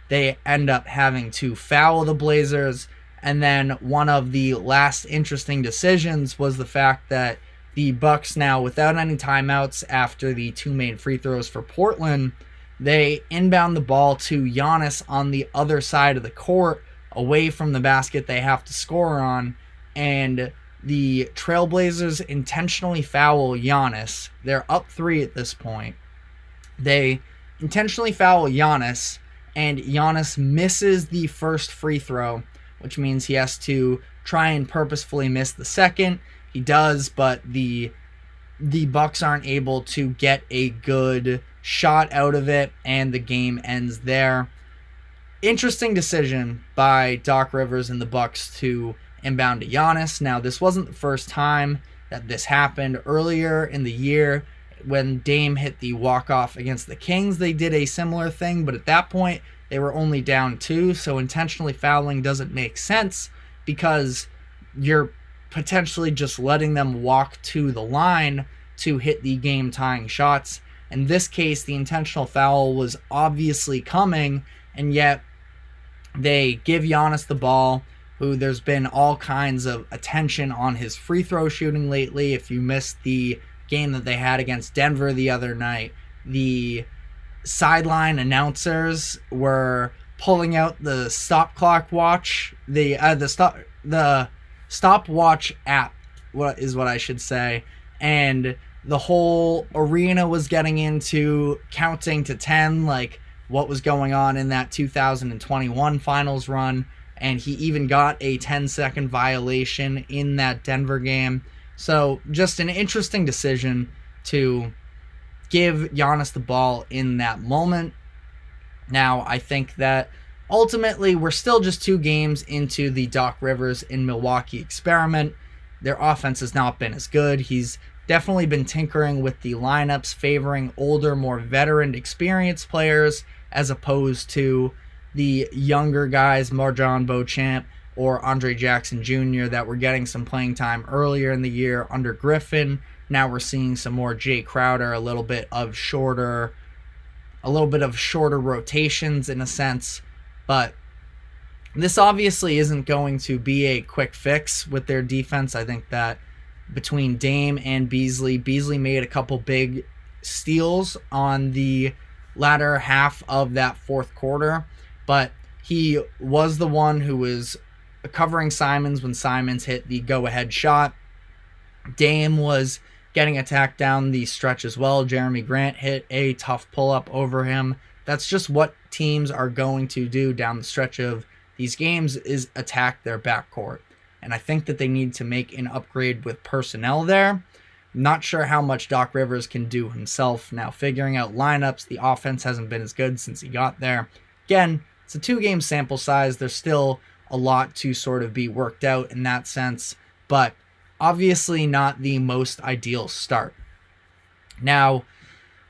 They end up having to foul the Blazers. And then one of the last interesting decisions was the fact that the Bucks now, without any timeouts after the two main free throws for Portland, they inbound the ball to Giannis on the other side of the court, away from the basket they have to score on, and the Trailblazers intentionally foul Giannis. They're up 3 at this point. They intentionally foul Giannis, and Giannis misses the first free throw, which means he has to try and purposefully miss the second. He does, but the Bucks aren't able to get a good shot out of it, and the game ends there. Interesting decision by Doc Rivers and the Bucks to inbound to Giannis. Now, this wasn't the first time that this happened. Earlier in the year, when Dame hit the walk-off against the Kings, they did a similar thing, but at that point, they were only down 2, so intentionally fouling doesn't make sense because you're potentially just letting them walk to the line to hit the game-tying shots. In this case, the intentional foul was obviously coming, and yet they give Giannis the ball, who there's been all kinds of attention on his free throw shooting lately. If you missed the game that they had against Denver the other night, the sideline announcers were pulling out the stop clock watch, the stopwatch app, what I should say, and the whole arena was getting into counting to 10, like what was going on in that 2021 finals run, and he even got a 10-second violation in that Denver game. So just an interesting decision to give Giannis the ball in that moment. Now, I think that ultimately we're still just 2 games into the Doc Rivers in Milwaukee experiment. Their offense has not been as good. He's definitely been tinkering with the lineups, favoring older, more veteran, experienced players as opposed to the younger guys, Marjon Beauchamp or Andre Jackson Jr., that were getting some playing time earlier in the year under Griffin. Now we're seeing some more Jay Crowder, a little bit of shorter rotations in a sense. But this obviously isn't going to be a quick fix with their defense. I think that between Dame and Beasley made a couple big steals on the latter half of that fourth quarter, but he was the one who was covering Simons when Simons hit the go-ahead shot. Dame was getting attacked down the stretch as well. Jeremy Grant hit a tough pull-up over him. That's just what teams are going to do down the stretch of these games, is attack their backcourt. And I think that they need to make an upgrade with personnel there. Not sure how much Doc Rivers can do himself. Now, figuring out lineups, the offense hasn't been as good since he got there. Again, it's a 2-game sample size. There's still a lot to sort of be worked out in that sense, but obviously not the most ideal start. Now,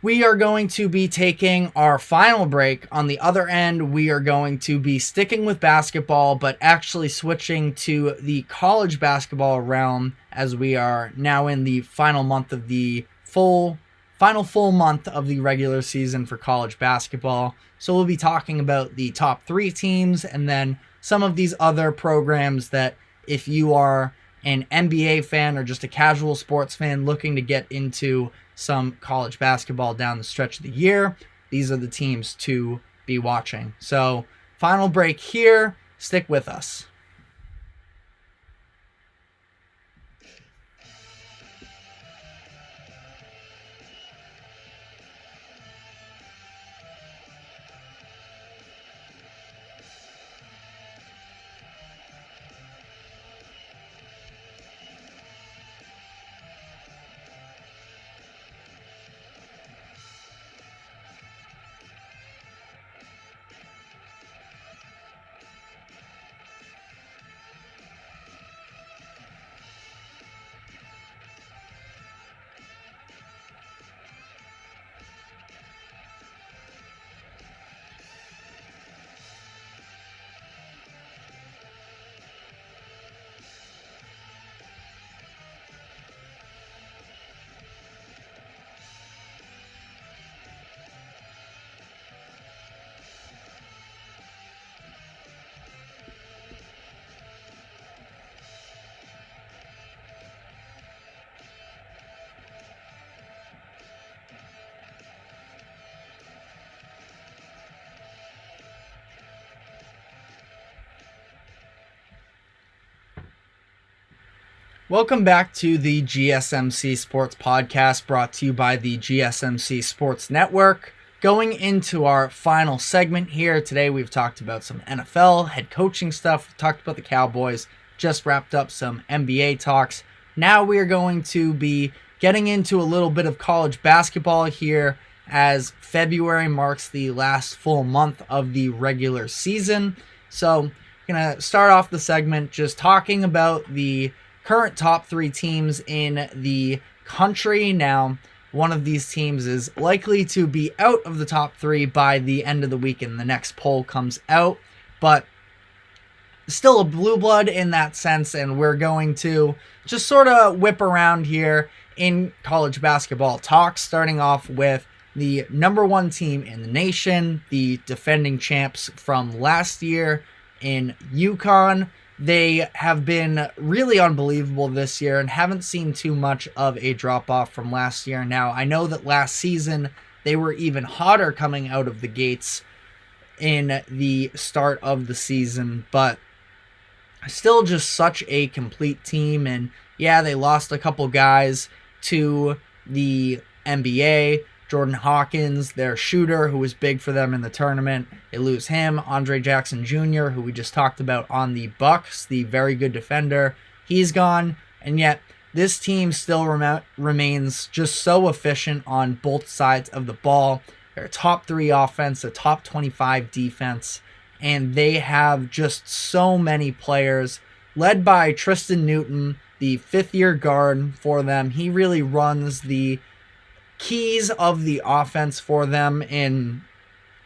we are going to be taking our final break. On the other end, we are going to be sticking with basketball, but actually switching to the college basketball realm, as we are now in the final month of the final full month of the regular season for college basketball. So we'll be talking about the top 3 teams and then some of these other programs that, if you are an NBA fan or just a casual sports fan looking to get into some college basketball down the stretch of the year, these are the teams to be watching. So, final break here. Stick with us. Welcome back to the GSMC Sports Podcast, brought to you by the GSMC Sports Network. Going into our final segment here, today we've talked about some NFL head coaching stuff, we've talked about the Cowboys, just wrapped up some NBA talks. Now we are going to be getting into a little bit of college basketball here, as February marks the last full month of the regular season. So, I'm going to start off the segment just talking about the current top 3 teams in the country. Now, one of these teams is likely to be out of the top 3 by the end of the week and the next poll comes out, but still a blue blood in that sense, and we're going to just sort of whip around here in college basketball talks, starting off with the number 1 team in the nation, the defending champs from last year in UConn. They have been really unbelievable this year and haven't seen too much of a drop-off from last year. Now, I know that last season they were even hotter coming out of the gates in the start of the season, but still just such a complete team. And yeah, they lost a couple guys to the NBA. Jordan Hawkins, their shooter, who was big for them in the tournament, they lose him. Andre Jackson Jr., who we just talked about on the Bucks, the very good defender, he's gone. And yet this team still remains just so efficient on both sides of the ball. They're a top 3 offense, a top 25 defense, and they have just so many players, led by Tristan Newton, the 5th-year guard for them. He really runs the keys of the offense for them in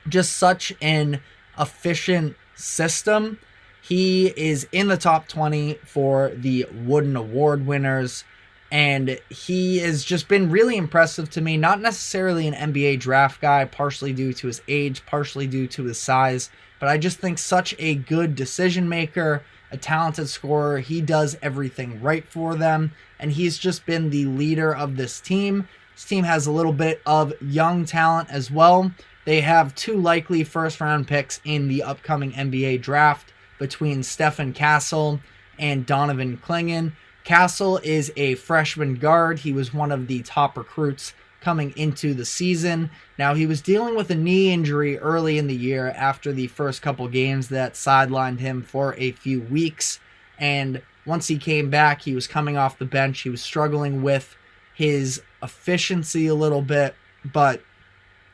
just such an efficient system. He is in the top 20 for the Wooden Award winners, and he has just been really impressive to me. Not necessarily an NBA draft guy, partially due to his age, partially due to his size, but I just think such a good decision maker, a talented scorer. He does everything right for them, and he's just been the leader of this team. This team has a little bit of young talent as well. They have 2 likely first-round picks in the upcoming NBA draft between Stephen Castle and Donovan Clingan. Castle is a freshman guard. He was one of the top recruits coming into the season. Now, he was dealing with a knee injury early in the year after the first couple games that sidelined him for a few weeks. And once he came back, he was coming off the bench. He was struggling with his efficiency a little bit, but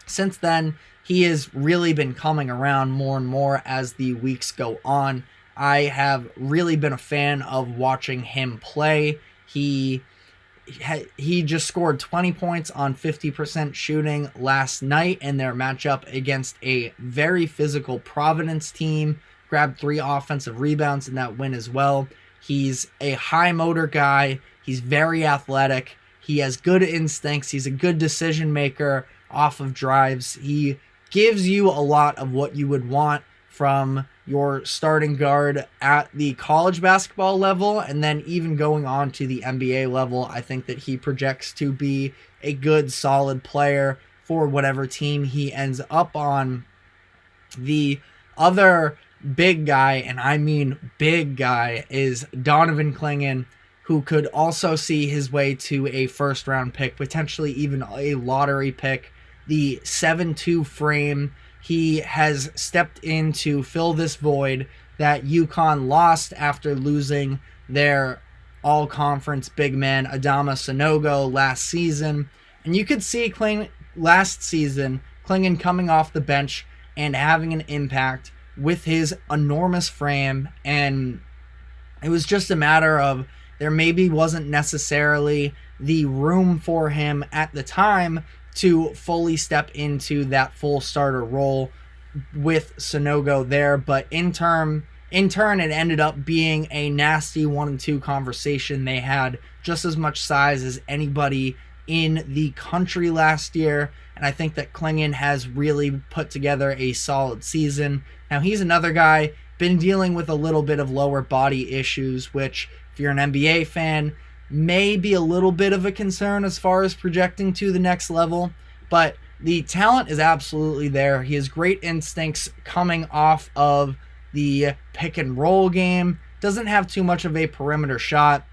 since then he has really been coming around more and more as the weeks go on. I have really been a fan of watching him play. He just scored 20 points on 50% shooting last night in their matchup against a very physical Providence team, grabbed 3 offensive rebounds in that win as well. He's a high motor guy. He's very athletic. He has good instincts. He's a good decision maker off of drives. He gives you a lot of what you would want from your starting guard at the college basketball level, and then even going on to the NBA level. I think that he projects to be a good, solid player for whatever team he ends up on. The other big guy, and I mean big guy, is Donovan Clingan, who could also see his way to a first-round pick, potentially even a lottery pick. The 7'2" frame, he has stepped in to fill this void that UConn lost after losing their all-conference big man Adama Sanogo last season. And you could see last season Clingan coming off the bench and having an impact with his enormous frame, and it was just a matter of there maybe wasn't necessarily the room for him at the time to fully step into that full starter role with Sanogo there. But in turn, it ended up being a nasty 1-2 conversation. They had just as much size as anybody in the country last year, and I think that Clingan has really put together a solid season. Now, he's another guy, been dealing with a little bit of lower body issues, which, if you're an NBA fan, may be a little bit of a concern as far as projecting to the next level, but the talent is absolutely there. He has great instincts coming off of the pick and roll game, doesn't have too much of a perimeter shot.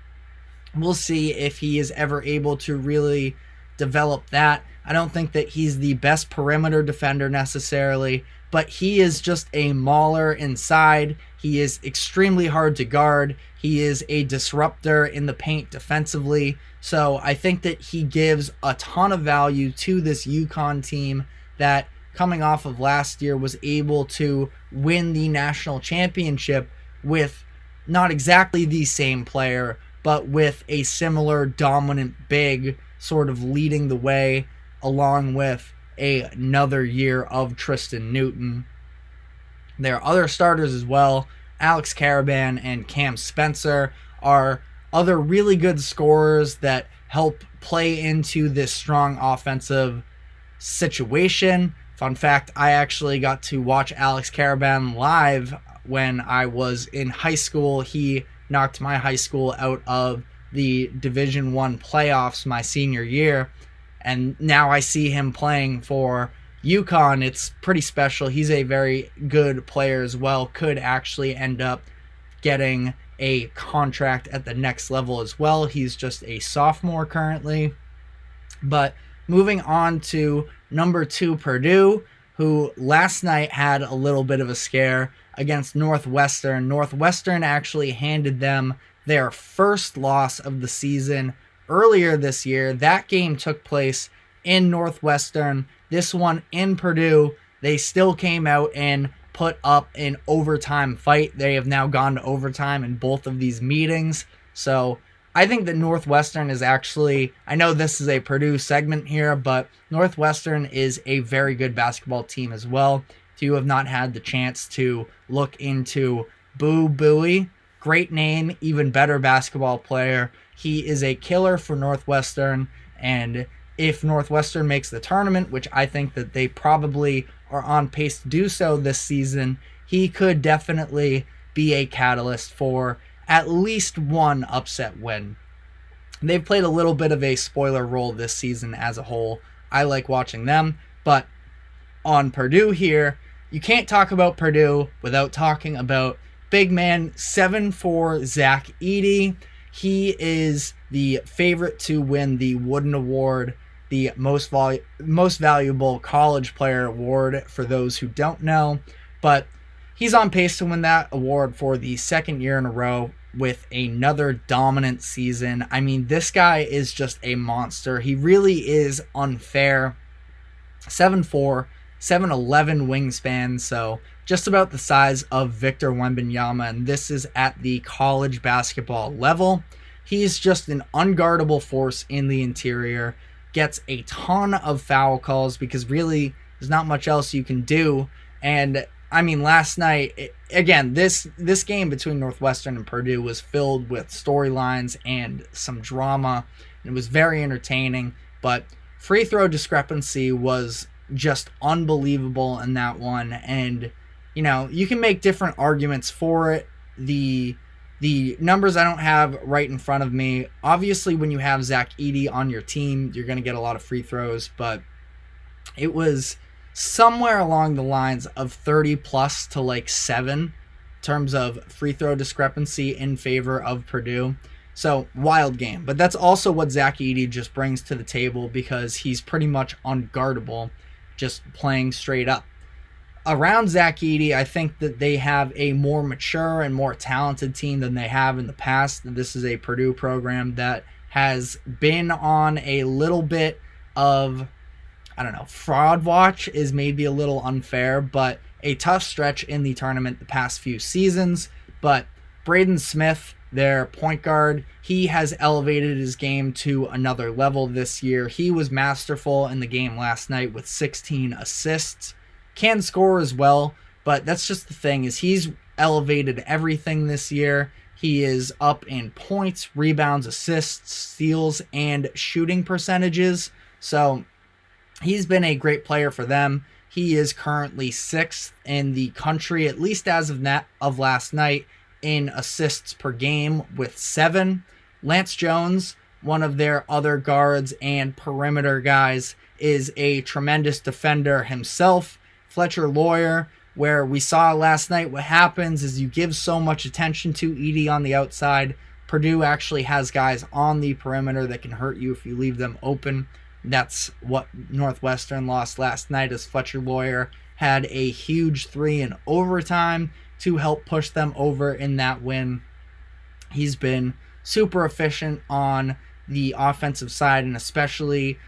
We'll see if he is ever able to really develop that. I don't think that he's the best perimeter defender necessarily, but he is just a mauler inside. He is extremely hard to guard. He is a disruptor in the paint defensively. So I think that he gives a ton of value to this UConn team that, coming off of last year, was able to win the national championship with not exactly the same player, but with a similar dominant big sort of leading the way, along with another year of Tristan Newton. There are other starters as well. Alex Caravan and Cam Spencer are other really good scorers that help play into this strong offensive situation. Fun fact, I actually got to watch Alex Caravan live when I was in high school. He knocked my high school out of the Division I playoffs my senior year, And now I see him playing for UConn. It's pretty special. He's a very good player as well. Could actually end up getting a contract at the next level as well. He's just a sophomore currently. But moving on to number 2, Purdue, who last night had a little bit of a scare against Northwestern. Northwestern actually handed them their first loss of the season earlier this year. That game took place in Northwestern. This one in Purdue. They still came out and put up an overtime fight. They have now gone to overtime in both of these meetings. So I think that Northwestern is actually, I know this is a Purdue segment here, but Northwestern is a very good basketball team as well. If you have not had the chance to look into Boo Buie, great name, even better basketball player. He is a killer for Northwestern, and if Northwestern makes the tournament, which I think that they probably are on pace to do so this season, he could definitely be a catalyst for at least one upset win. They've played a little bit of a spoiler role this season as a whole. I like watching them, but on Purdue here, you can't talk about Purdue without talking about big man 7'4" Zach Edey. He is the favorite to win the Wooden Award, the most valuable college player award for those who don't know. But he's on pace to win that award for the second year in a row with another dominant season. I mean, this guy is just a monster. He really is unfair. 7'4", 7'11" wingspan, so just about the size of Victor Wembanyama, and this is at the college basketball level. He's just an unguardable force in the interior, gets a ton of foul calls because really there's not much else you can do. And I mean, last night, again, this game between Northwestern and Purdue was filled with storylines and some drama. It was very entertaining, but free throw discrepancy was just unbelievable in that one. And, you know, you can make different arguments for it. The numbers I don't have right in front of me. Obviously, when you have Zach Edey on your team, you're going to get a lot of free throws, but it was somewhere along the lines of 30 plus to like 7 in terms of free throw discrepancy in favor of Purdue. So, wild game. But that's also what Zach Edey just brings to the table because he's pretty much unguardable, just playing straight up. Around Zach Edey, I think that they have a more mature and more talented team than they have in the past. This is a Purdue program that has been on a little bit of, I don't know, fraud watch is maybe a little unfair, but a tough stretch in the tournament the past few seasons. But Braden Smith, their point guard, he has elevated his game to another level this year. He was masterful in the game last night with 16 assists. Can score as well, but that's just the thing, is he's elevated everything this year. He is up in points, rebounds, assists, steals, and shooting percentages. So he's been a great player for them. He is currently 6th in the country, at least as of last night, in assists per game with 7. Lance Jones, one of their other guards and perimeter guys, is a tremendous defender himself. Fletcher Lawyer, where we saw last night what happens is you give so much attention to Edey on the outside. Purdue actually has guys on the perimeter that can hurt you if you leave them open. That's what Northwestern lost last night, as Fletcher Lawyer had a huge 3 in overtime to help push them over in that win. He's been super efficient on the offensive side, and especially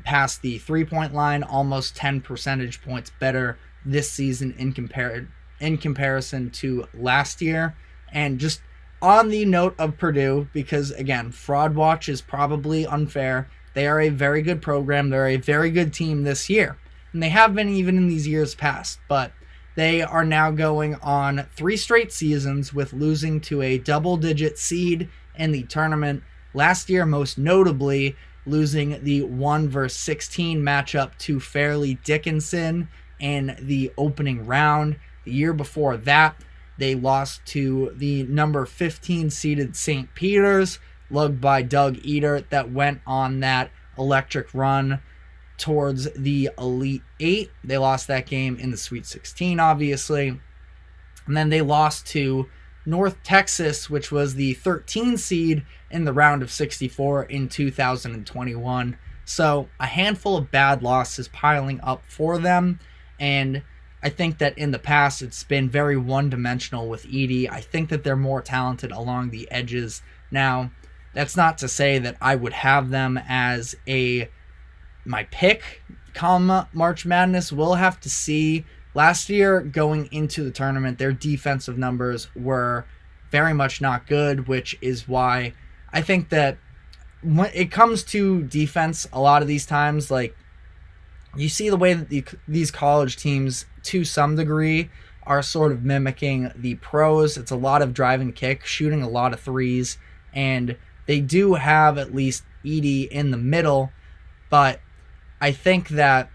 past the three-point line, almost 10 percentage points better this season in comparison to last year. And just on the note of Purdue, because again, fraud watch is probably unfair, they are a very good program. They're a very good team this year, and they have been even in these years past, but they are now going on 3 straight seasons with losing to a double-digit seed in the tournament. Last year, most notably, losing the 1 versus 16 matchup to Fairleigh Dickinson in the opening round. The year before that, they lost to the number 15 seeded St. Peter's, lugged by Doug Edert, that went on that electric run towards the Elite Eight. They lost that game in the Sweet 16, obviously. And then they lost to North Texas, which was the 13 seed in the round of 64 in 2021. So a handful of bad losses piling up for them. And I think that in the past it's been very one-dimensional with Edey. I think that they're more talented along the edges. Now, that's not to say that I would have them as my pick come March Madness. We'll have to see. Last year, going into the tournament, their defensive numbers were very much not good, which is why I think that when it comes to defense, a lot of these times, like, you see the way that these college teams, to some degree, are sort of mimicking the pros. It's a lot of drive and kick, shooting a lot of threes, and they do have at least Edey in the middle, but I think that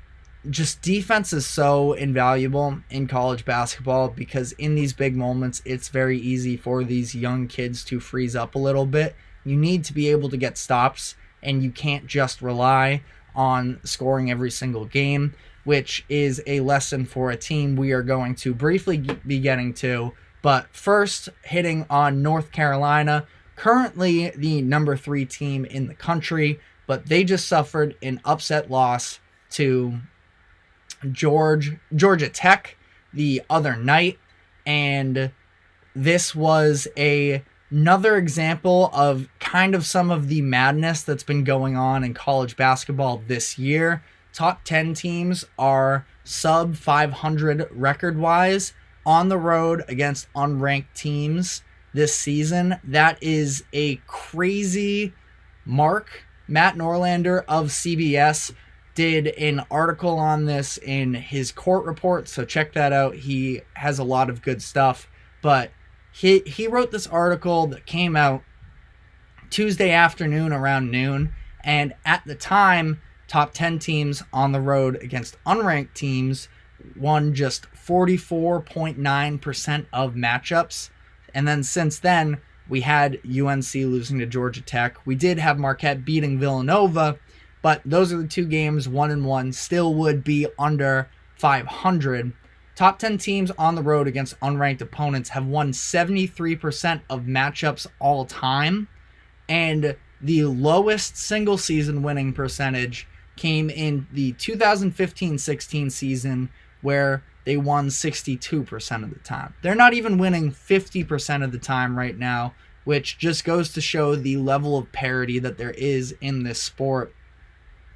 just defense is so invaluable in college basketball because in these big moments, it's very easy for these young kids to freeze up a little bit. You need to be able to get stops, and you can't just rely on scoring every single game, which is a lesson for a team we are going to briefly be getting to. But first, hitting on North Carolina, currently the number 3 team in the country, but they just suffered an upset loss to Georgia Tech the other night, and this was another example of kind of some of the madness that's been going on in college basketball this year. Top 10 teams are sub 500 record-wise on the road against unranked teams this season. That is a crazy mark. Matt Norlander of CBS did an article on this in his court report, so check that out. He has a lot of good stuff, but he wrote this article that came out Tuesday afternoon around noon, and at the time, top 10 teams on the road against unranked teams won just 44.9% of matchups, and then since then, we had UNC losing to Georgia Tech. We did have Marquette beating Villanova, but those are the 2 games, 1-1, still would be under 500. Top 10 teams on the road against unranked opponents have won 73% of matchups all time, and the lowest single season winning percentage came in the 2015-16 season, where they won 62% of the time. They're not even winning 50% of the time right now, which just goes to show the level of parity that there is in this sport.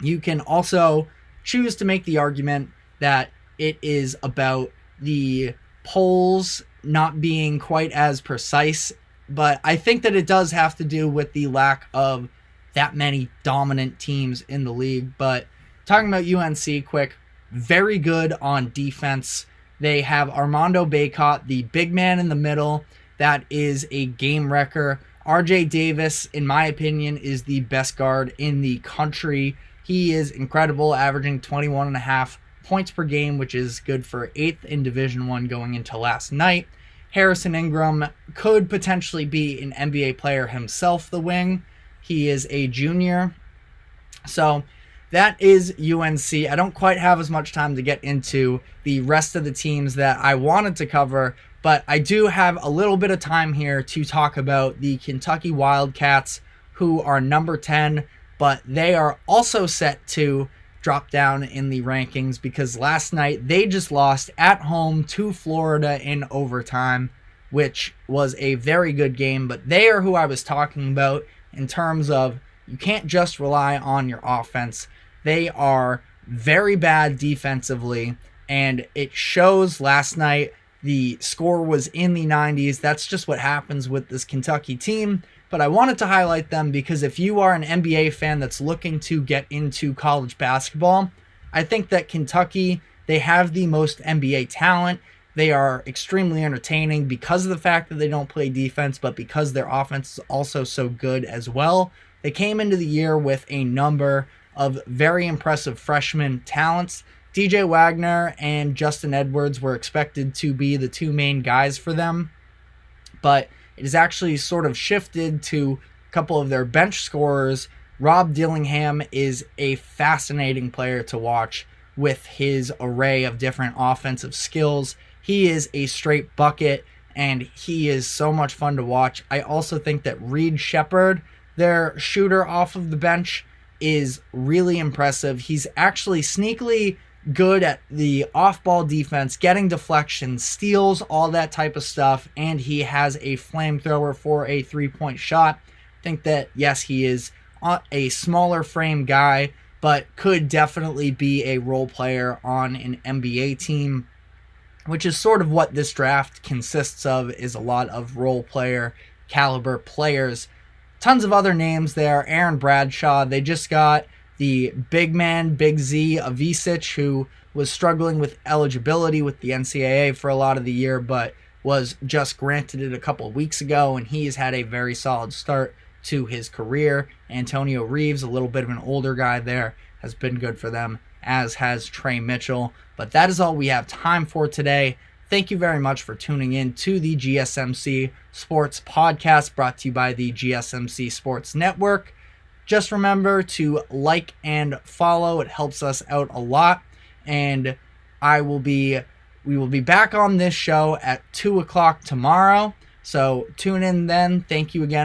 You can also choose to make the argument that it is about the polls not being quite as precise, but I think that it does have to do with the lack of that many dominant teams in the league. But talking about UNC quick, very good on defense. They have Armando Bacot, the big man in the middle. That is a game wrecker. RJ Davis, in my opinion, is the best guard in the country. He is incredible, averaging 21.5 points per game, which is good for 8th in Division I going into last night. Harrison Ingram could potentially be an NBA player himself, the wing. He is a junior. So that is UNC. I don't quite have as much time to get into the rest of the teams that I wanted to cover, but I do have a little bit of time here to talk about the Kentucky Wildcats, who are number 10, but they are also set to drop down in the rankings because last night they just lost at home to Florida in overtime, which was a very good game, but they are who I was talking about in terms of you can't just rely on your offense. They are very bad defensively, and it shows last night. The score was in the 90s. That's just what happens with this Kentucky team. But I wanted to highlight them because if you are an NBA fan that's looking to get into college basketball, I think that Kentucky, they have the most NBA talent. They are extremely entertaining because of the fact that they don't play defense, but because their offense is also so good as well. They came into the year with a number of very impressive freshman talents. DJ Wagner and Justin Edwards were expected to be the 2 main guys for them, but it has actually sort of shifted to a couple of their bench scorers Rob Dillingham is a fascinating player to watch with his array of different offensive skills. He is a straight bucket, and he is so much fun to watch. I also think that Reed Shepherd, their shooter off of the bench, is really impressive. He's actually sneakily good at the off-ball defense, getting deflections, steals, all that type of stuff, and he has a flamethrower for a three-point shot. I think that, yes, he is a smaller frame guy, but could definitely be a role player on an NBA team, which is sort of what this draft consists of, is a lot of role player caliber players. Tons of other names there. Aaron Bradshaw. They just got the big man, Big Z Avicic, who was struggling with eligibility with the NCAA for a lot of the year, but was just granted it a couple of weeks ago, and he's had a very solid start to his career. Antonio Reeves, a little bit of an older guy there, has been good for them, as has Trey Mitchell. But that is all we have time for today. Thank you very much for tuning in to the GSMC Sports Podcast, brought to you by the GSMC Sports Network. Just remember to like and follow. It helps us out a lot. And we will be back on this show at 2 o'clock tomorrow. So tune in then. Thank you again.